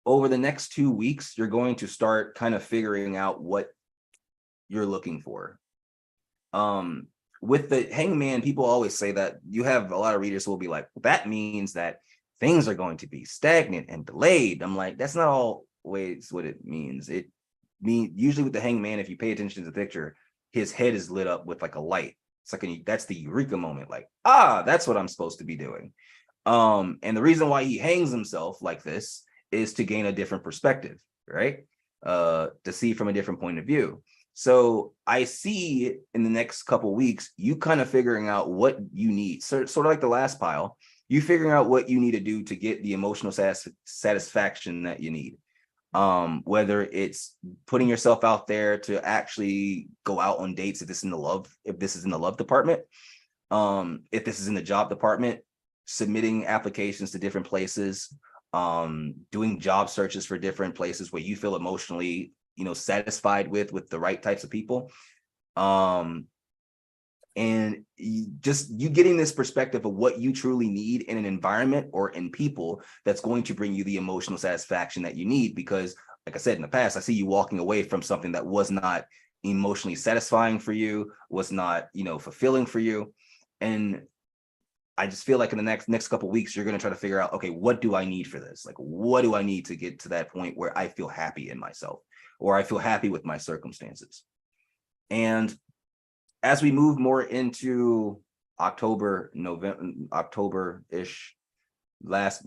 over the next 2 weeks, you're going to start kind of figuring out what you're looking for. With the Hangman, people always say that you have a lot of readers who will be like, that means that things are going to be stagnant and delayed. I'm like, that's not always what it means. It means usually with the Hangman, if you pay attention to the picture, his head is lit up with like a light. It's like that's the eureka moment, like, that's what I'm supposed to be doing. And the reason why he hangs himself like this is to gain a different perspective, right? To see from a different point of view. So I see in the next couple of weeks, you kind of figuring out what you need. So sort of like the last pile, you figuring out what you need to do to get the emotional satisfaction that you need. Whether it's putting yourself out there to actually go out on dates, if this is in the love department, if this is in the job department, submitting applications to different places, doing job searches for different places where you feel emotionally satisfied with the right types of people, and you getting this perspective of what you truly need in an environment or in people that's going to bring you the emotional satisfaction that you need. Because like I said in the past, I see you walking away from something that was not emotionally satisfying for you, was not fulfilling for you. And I just feel like in the next couple of weeks, you're going to try to figure out, okay, what do I need for this? Like, what do I need to get to that point where I feel happy in myself, or I feel happy with my circumstances? And as we move more into October, November, October-ish, I'll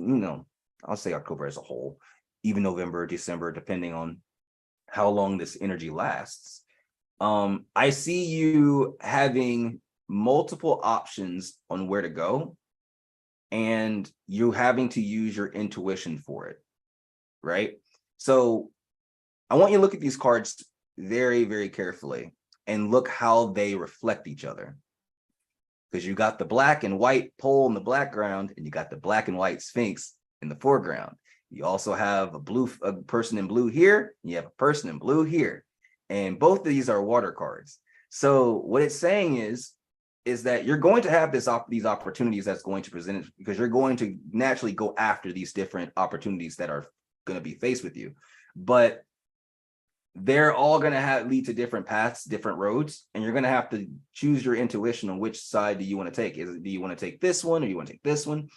say October as a whole, even November, December, depending on how long this energy lasts. I see you having multiple options on where to go, and you having to use your intuition for it, right? So I want you to look at these cards very, very carefully and look how they reflect each other. Because you got the black and white pole in the background, and you got the black and white Sphinx in the foreground. You also have a person in blue here, and you have a person in blue here. And both of these are water cards. So what it's saying is that you're going to have these opportunities that's going to present it, because you're going to naturally go after these different opportunities that are going to be faced with you. But they're all going to lead to different paths, different roads, and you're going to have to choose your intuition on which side do you want to take. Do you want to take this one, or you want to take this one?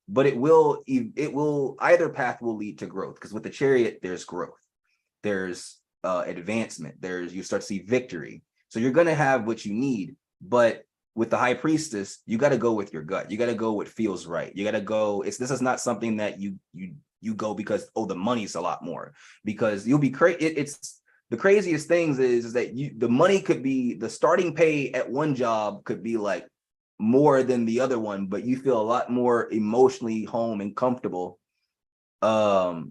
But it will either path will lead to growth, because with the Chariot, there's growth, there's advancement, you start to see victory. So you're going to have what you need. But with the High Priestess, you got to go with your gut. You got to go what feels right. You got to go. This is not something that you go because, oh, the money's a lot more, because you'll be crazy. It's the craziest things is that the money could be, the starting pay at one job could be like more than the other one, but you feel a lot more emotionally home and comfortable at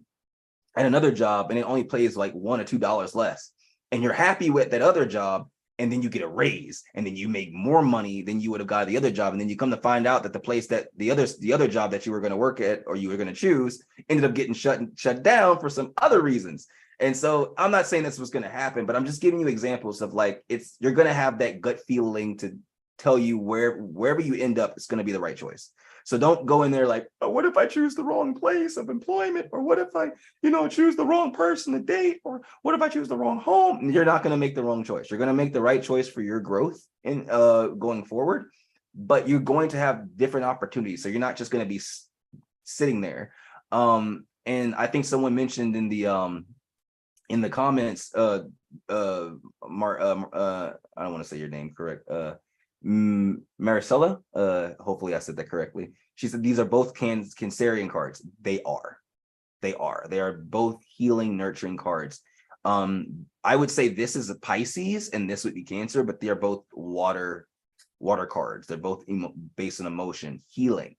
another job, and it only pays like $1 or $2 less, and you're happy with that other job, and then you get a raise, and then you make more money than you would have got at the other job, and then you come to find out that the place that the other job that you were going to work at, or you were going to choose, ended up getting shut down for some other reasons. And so I'm not saying this was going to happen, but I'm just giving you examples of like, you're going to have that gut feeling to tell you wherever you end up, it's going to be the right choice. So don't go in there like, oh, what if I choose the wrong place of employment? Or what if I, choose the wrong person to date? Or what if I choose the wrong home? You're not going to make the wrong choice. You're going to make the right choice for your growth in going forward, but you're going to have different opportunities. So you're not just going to be sitting there. And I think someone mentioned in the comments, I don't want to say your name correct. Maricela, hopefully I said that correctly. She said these are both Cancerian cards. They are both healing, nurturing cards. I would say this is a Pisces and this would be Cancer, but they are both water cards. They're both based on emotion, healing.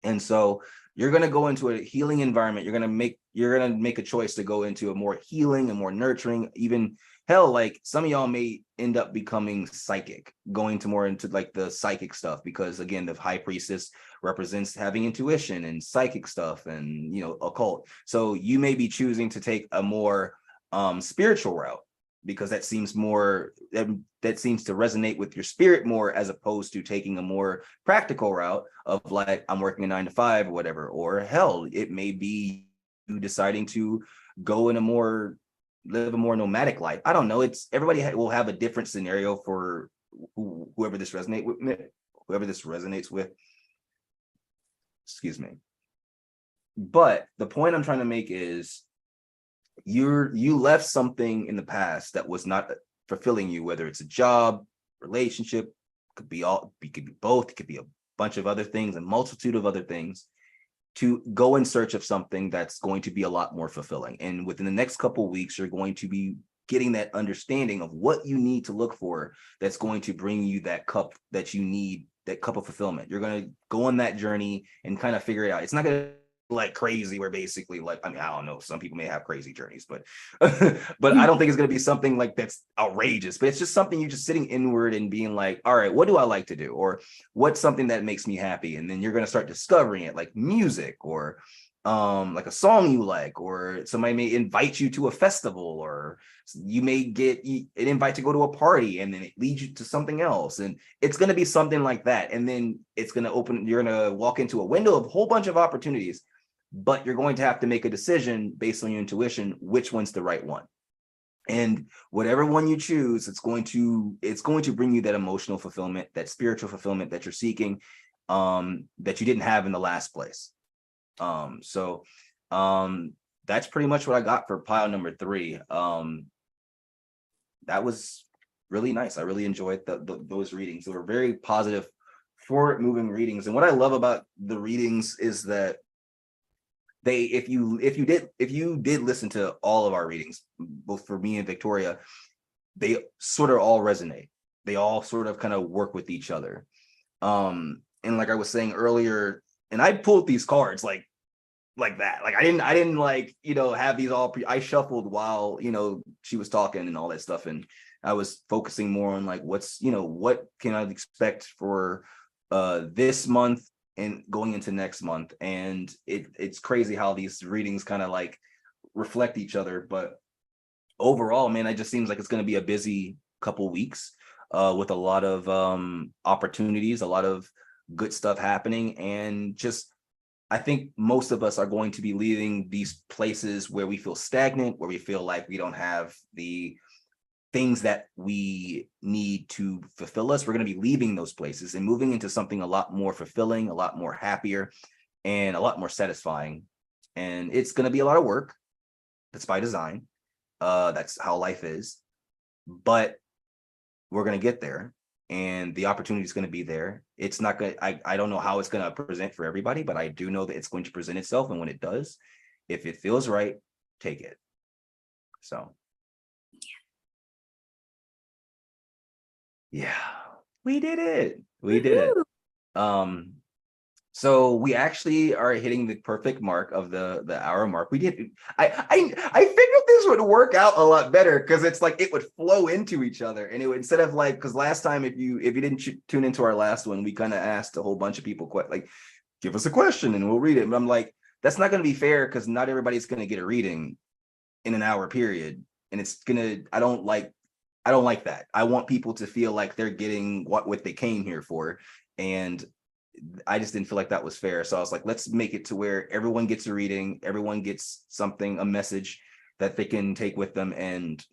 And so you're going to go into a healing environment. You're going to make a choice to go into a more healing and more nurturing. Even hell, like some of y'all may end up becoming psychic, going to more into like the psychic stuff, because again, the High Priestess represents having intuition and psychic stuff and, occult. So you may be choosing to take a more spiritual route, because that seems that seems to resonate with your spirit more, as opposed to taking a more practical route of like, I'm working a 9 to 5 or whatever. Or hell, it may be you deciding to go in live a more nomadic life. I don't know. Everybody will have a different scenario for whoever this resonates with. Excuse me. But the point I'm trying to make is you left something in the past that was not fulfilling you, whether it's a job, relationship, could be both, it could be a bunch of other things, a multitude of other things, to go in search of something that's going to be a lot more fulfilling. And within the next couple of weeks, you're going to be getting that understanding of what you need to look for that's going to bring you that cup that you need, that cup of fulfillment. You're going to go on that journey and kind of figure it out. It's not going to like crazy where basically like, I don't know, some people may have crazy journeys, but but I don't think it's going to be something like that's outrageous, but it's just something you just sitting inward and being like, all right, what do I like to do? Or what's something that makes me happy? And then you're going to start discovering it, like music, or like a song you like, or somebody may invite you to a festival, or you may get an invite to go to a party, and then it leads you to something else, and it's going to be something like that. And then it's going to you're going to walk into a window of a whole bunch of opportunities, but you're going to have to make a decision based on your intuition, which one's the right one. And whatever one you choose, it's going to bring you that emotional fulfillment, that spiritual fulfillment that you're seeking, that you didn't have in the last place. So that's pretty much what I got for pile number 3. That was really nice. I really enjoyed those readings. They were very positive, forward moving readings. And what I love about the readings is that if you did listen to all of our readings, both for me and Victoria, they sort of all resonate. They all sort of kind of work with each other. And like I was saying earlier, and I pulled these cards like like that. Like I didn't like, have these all I shuffled while, she was talking and all that stuff. And I was focusing more on like what can I expect for this month and going into next month. And it's crazy how these readings kind of like reflect each other. But overall, man, it just seems like it's going to be a busy couple weeks with a lot of opportunities, a lot of good stuff happening. And just I think most of us are going to be leaving these places where we feel stagnant, where we feel like we don't have the things that we need to fulfill us. We're going to be leaving those places and moving into something a lot more fulfilling, a lot more happier, and a lot more satisfying. And it's going to be a lot of work. That's by design. That's how life is. But we're going to get there. And the opportunity is going to be there. It's not going to, I don't know how it's going to present for everybody, but I do know that it's going to present itself. And when it does, if it feels right, take it. So. Yeah, we did it. We did it. So we actually are hitting the perfect mark of the hour mark. We did. I figured this would work out a lot better because it's like it would flow into each other, and it would, instead of like, because last time if you didn't tune into our last one, we kind of asked a whole bunch of people like, give us a question and we'll read it. But I'm like, that's not going to be fair because not everybody's going to get a reading in an hour period, and it's gonna. I don't like that. I want people to feel like they're getting what they came here for, and I just didn't feel like that was fair. So I was like, let's make it to where everyone gets a reading, everyone gets something, a message that they can take with them. And,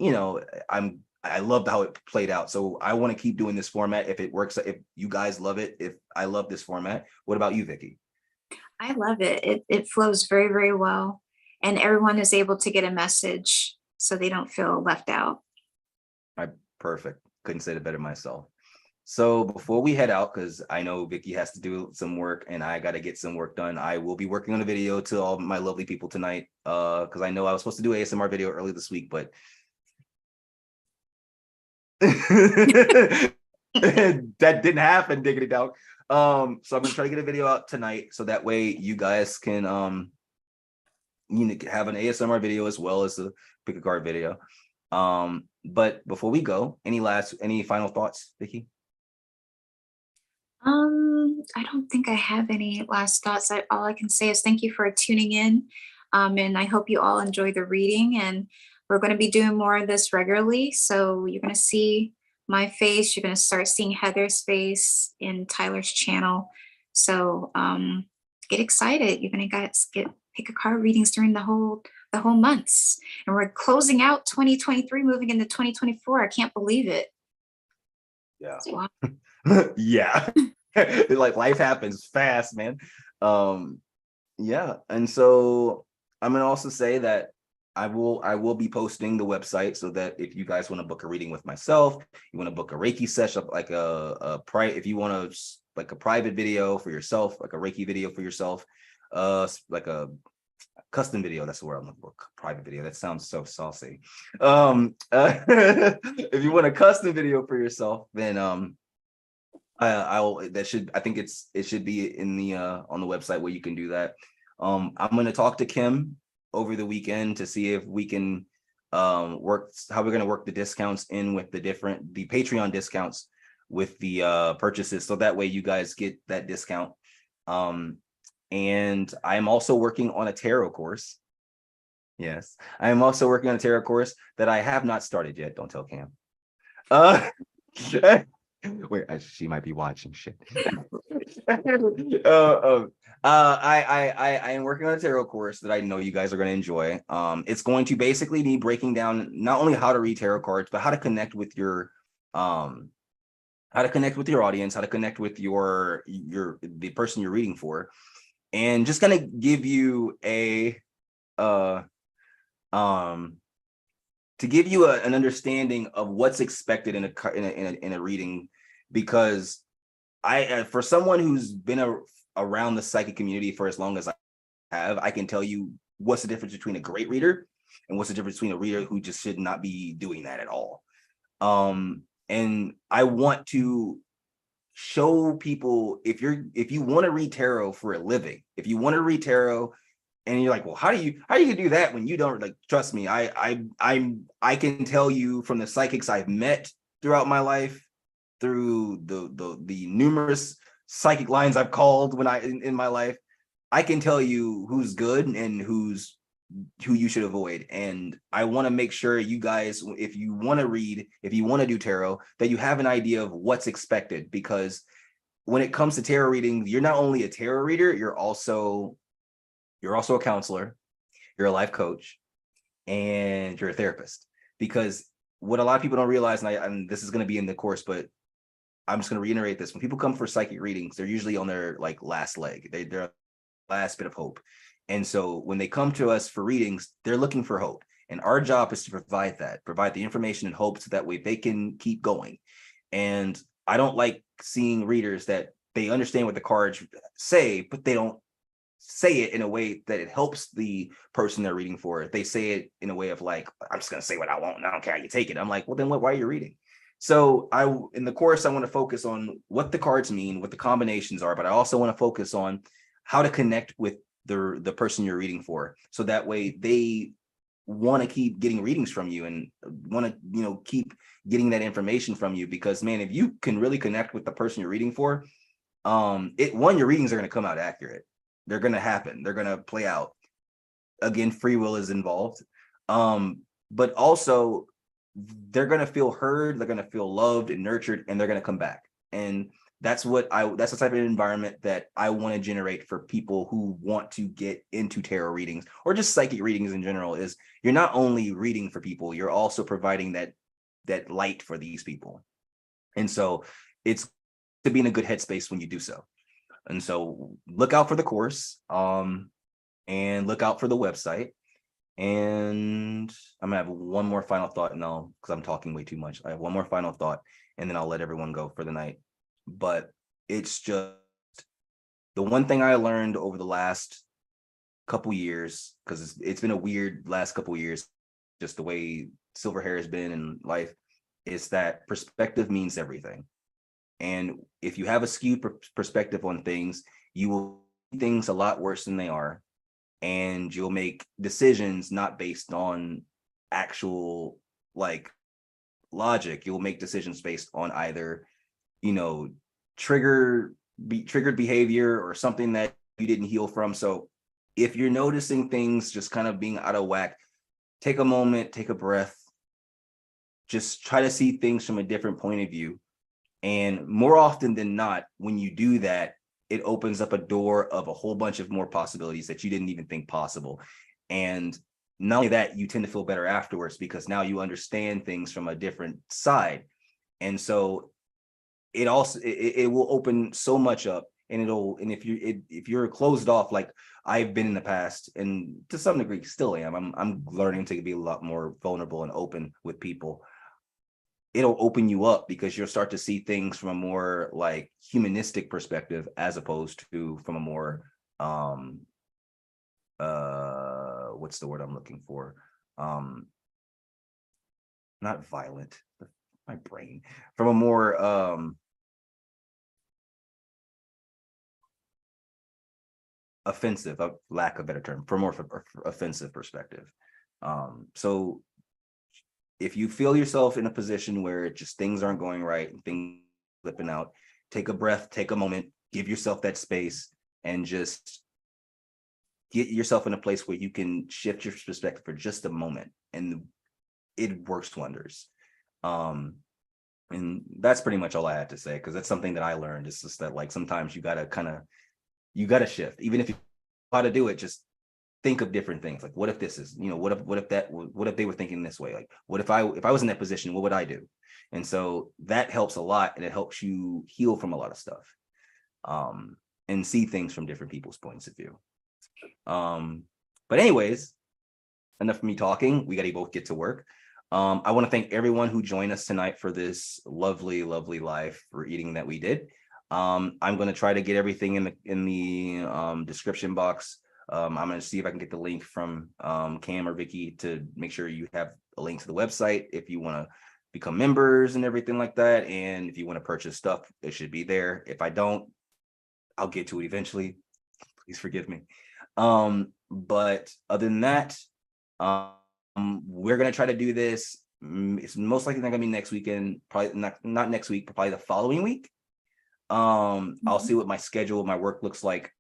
I loved how it played out. So I want to keep doing this format. If it works, if you guys love it, if I love this format, what about you, Vicky? I love it. It flows very, very well. And everyone is able to get a message so they don't feel left out. Perfect. Couldn't say it better myself. So before we head out, because I know Vicky has to do some work and I got to get some work done, I will be working on a video to all my lovely people tonight. Because I know I was supposed to do ASMR video early this week, but that didn't happen, diggity dog. So I'm gonna try to get a video out tonight so that way you guys can have an ASMR video as well as a pick a card video. But before we go, any final thoughts, Vicky? I don't think I have any last thoughts. All I can say is thank you for tuning in. And I hope you all enjoy the reading, and we're going to be doing more of this regularly. So you're going to see my face. You're going to start seeing Heather's face in Tyler's channel. So get excited. You're going to get pick a card readings during the whole months. And we're closing out 2023, moving into 2024. I can't believe it. Yeah. Yeah. Like life happens fast, man. Yeah. And so I'm gonna also say that I will be posting the website so that if you guys want to book a reading with myself, you want to book a Reiki session, like if you want to like a private video for yourself, like a Reiki video for yourself, like a custom video, that's the word I'm looking for. Private video, that sounds so saucy. If you want a custom video for yourself, then I think it should be in the on the website where you can do that. I'm going to talk to Kim over the weekend to see if we can work how we're going to work the discounts in with the Patreon discounts with the purchases, so that way you guys get that discount. And I'm also working on a tarot course. Yes, I am also working on a tarot course that I have not started yet. Don't tell Cam. Wait, she might be watching shit. I am working on a tarot course that I know you guys are going to enjoy. It's going to basically be breaking down not only how to read tarot cards, but how to connect with your audience, how to connect with the person you're reading for, and just gonna give you an understanding of what's expected in a reading, because for someone who's been around the psychic community for as long as I have, I can tell you what's the difference between a great reader and what's the difference between a reader who just should not be doing that at all. And I want to show people, if you want to read tarot for a living, if you want to read tarot And you're like, well, how do you do that when you don't, like, trust me, I can tell you from the psychics I've met throughout my life, through the numerous psychic lines I've called when in my life, I can tell you who's good and who you should avoid. And I want to make sure you guys, if you want to read, if you want to do tarot, that you have an idea of what's expected. Because when it comes to tarot reading, you're not only a tarot reader, you're also a counselor, you're a life coach, and you're a therapist. Because what a lot of people don't realize, and this is going to be in the course, but I'm just going to reiterate this: when people come for psychic readings, they're usually on their like last leg, they're last bit of hope. And so when they come to us for readings, they're looking for hope. And our job is to provide the information and hope, so that way they can keep going. And I don't like seeing readers that they understand what the cards say, but they don't say it in a way that it helps the person they're reading for. They say it in a way of like, I'm just going to say what I want, and I don't care how you take it. I'm like, well, then why are you reading? So in the course, I want to focus on what the cards mean, what the combinations are, but I also want to focus on how to connect with the person you're reading for, so that way they want to keep getting readings from you and want to, keep getting that information from you. Because, man, if you can really connect with the person you're reading for, your readings are going to come out accurate. They're going to happen. They're going to play out. Again, free will is involved. But also they're going to feel heard, they're going to feel loved and nurtured, and they're going to come back. And that's the type of environment that I want to generate for people who want to get into tarot readings, or just psychic readings in general. Is you're not only reading for people, you're also providing that light for these people. And so it's to be in a good headspace when you do so. And so look out for the course, and look out for the website. And I'm gonna have one more final thought, and because I'm talking way too much, I have one more final thought, and then I'll let everyone go for the night. But it's just the one thing I learned over the last couple years, because it's been a weird last couple years, just the way silver hair has been in life, is that perspective means everything. And if you have a skewed perspective on things, you will see things a lot worse than they are. And you'll make decisions not based on actual like logic. You'll make decisions based on either, triggered behavior, or something that you didn't heal from. So if you're noticing things just kind of being out of whack, take a moment, take a breath, just try to see things from a different point of view. And more often than not, when you do that, it opens up a door of a whole bunch of more possibilities that you didn't even think possible. And not only that, you tend to feel better afterwards, because now you understand things from a different side. And so it also it will open so much up. And if you're closed off, like I've been in the past, and to some degree still am, I'm learning to be a lot more vulnerable and open with people. It'll open you up, because you'll start to see things from a more like humanistic perspective, as opposed to from a more what's the word I'm looking for? Not violent, my brain, from a more offensive, lack of a better term, for more offensive perspective. So if you feel yourself in a position where just things aren't going right and things flipping out, take a breath, take a moment, give yourself that space, and just get yourself in a place where you can shift your perspective for just a moment, and it works wonders. And that's pretty much all I had to say, because that's something that I learned. It's just that, like, sometimes you gotta shift, even if you know how to do it. Just think of different things. Like, what if this is, what if they were thinking this way? Like, what if I was in that position, what would I do? And so that helps a lot, and it helps you heal from a lot of stuff, and see things from different people's points of view. But anyways, enough of me talking. We got to both get to work. I want to thank everyone who joined us tonight for this lovely, lovely live reading that we did. I'm going to try to get everything in the description box. I'm going to see if I can get the link from Cam or Vicky to make sure you have a link to the website if you want to become members and everything like that. And if you want to purchase stuff, it should be there. If I don't, I'll get to it eventually. Please forgive me. But other than that, we're gonna try to do this. It's most likely not gonna be next weekend, probably not next week, but probably the following week. I'll see what my schedule, my work looks like,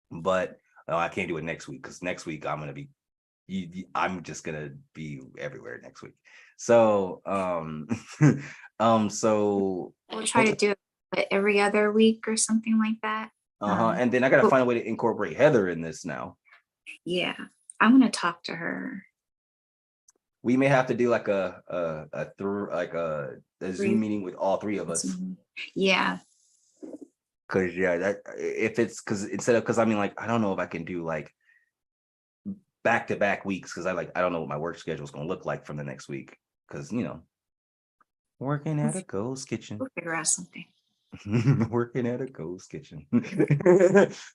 but I can't do it next week because next week I'm gonna be, I'm just gonna be everywhere next week. So, so We'll try to do it every other week or something like that. and then I gotta find a way to incorporate Heather in this now. Yeah, I'm gonna talk to her. We may have to do like a Zoom meeting with all three of us. Yeah. Cause yeah, that if it's because I mean, like, I don't know if I can do like back-to-back weeks because I don't know what my work schedule is gonna look like from the next week. Cause working at a ghost kitchen. We'll figure out something. Working at a ghost kitchen.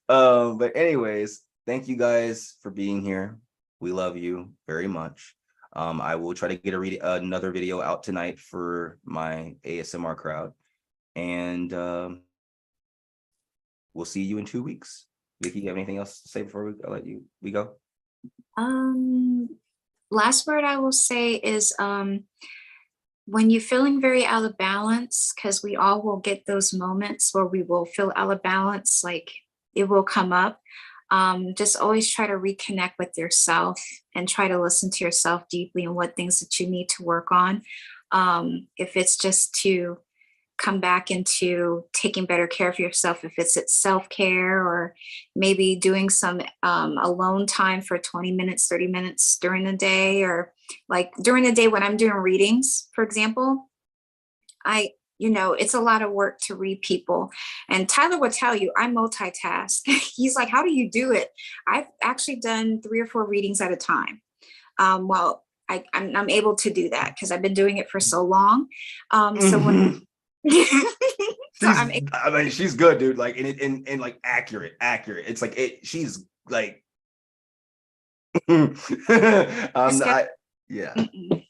But anyways, thank you guys for being here. We love you very much. I will try to get another video out tonight for my ASMR crowd, and we'll see you in 2 weeks. Vicky, you have anything else to say before we go? Last word I will say is when you're feeling very out of balance, because we all will get those moments where we will feel out of balance, like it will come up. Just always try to reconnect with yourself and try to listen to yourself deeply and what things that you need to work on. If it's just to come back into taking better care of yourself, if it's self-care or maybe doing some alone time for 20 minutes, 30 minutes during the day, or like during the day when I'm doing readings, for example, it's a lot of work to read people. And Tyler will tell you, I multitask. He's like, how do you do it? I've actually done 3 or 4 readings at a time. Well, I'm able to do that because I've been doing it for so long. So when I mean, she's good, dude. Like, and like accurate. It's like she's like, yeah.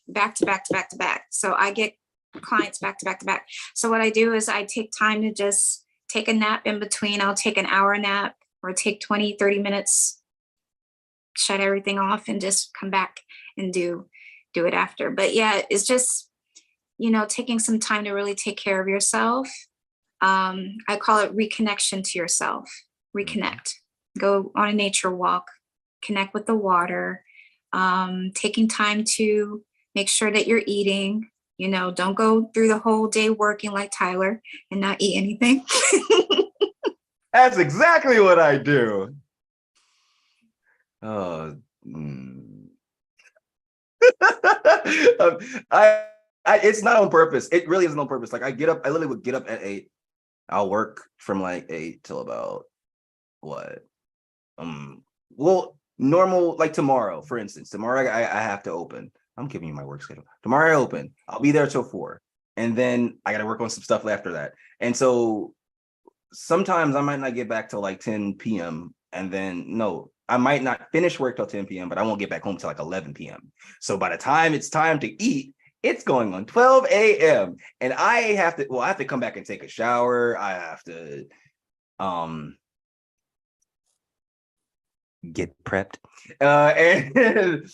Back to back to back to back. So I get clients back to back to back. So what I do is I take time to just take a nap in between. I'll take an hour nap or take 20, 30 minutes, shut everything off and just come back and do it after. But yeah, it's just, taking some time to really take care of yourself. I call it reconnection to yourself. Reconnect. Go on a nature walk, connect with the water, taking time to make sure that you're eating. Don't go through the whole day working like Tyler and not eat anything. That's exactly what I do. It's not on purpose. It really isn't on purpose. Like I literally would get up at 8. I'll work from like 8 till about what? Well, normal, like tomorrow, for instance. Tomorrow I have to open. I'm giving you my work schedule. Tomorrow I open. I'll be there till 4. And then I gotta work on some stuff after that. And so sometimes I might not get back till like 10 p.m. And then I might not finish work till 10 p.m., but I won't get back home till like 11 p.m. So by the time it's time to eat, it's going on 12 a.m. And I have to come back and take a shower. I have to get prepped. And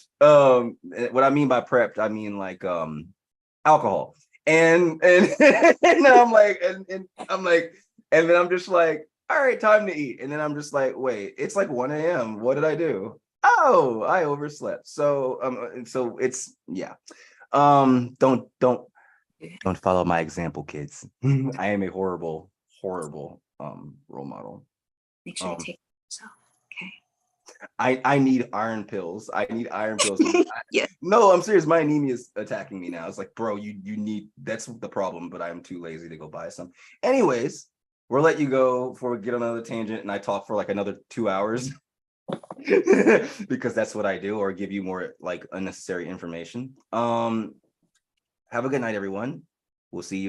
what I mean by prepped, I mean like alcohol. And and I'm like, and then I'm just like, all right, time to eat. And then I'm just like, wait, it's like 1 a.m. What did I do? Oh, I overslept. So so it's don't follow my example, kids. I am a horrible role model. Make sure you take yourself. Okay. I need iron pills. Yeah. No, I'm serious. My anemia is attacking me now. It's like, bro, you need, that's the problem, but I'm too lazy to go buy some. Anyways, we'll let you go before we get on another tangent and I talk for like another 2 hours because that's what I do, or give you more like unnecessary information. Have a good night, everyone. We'll see you.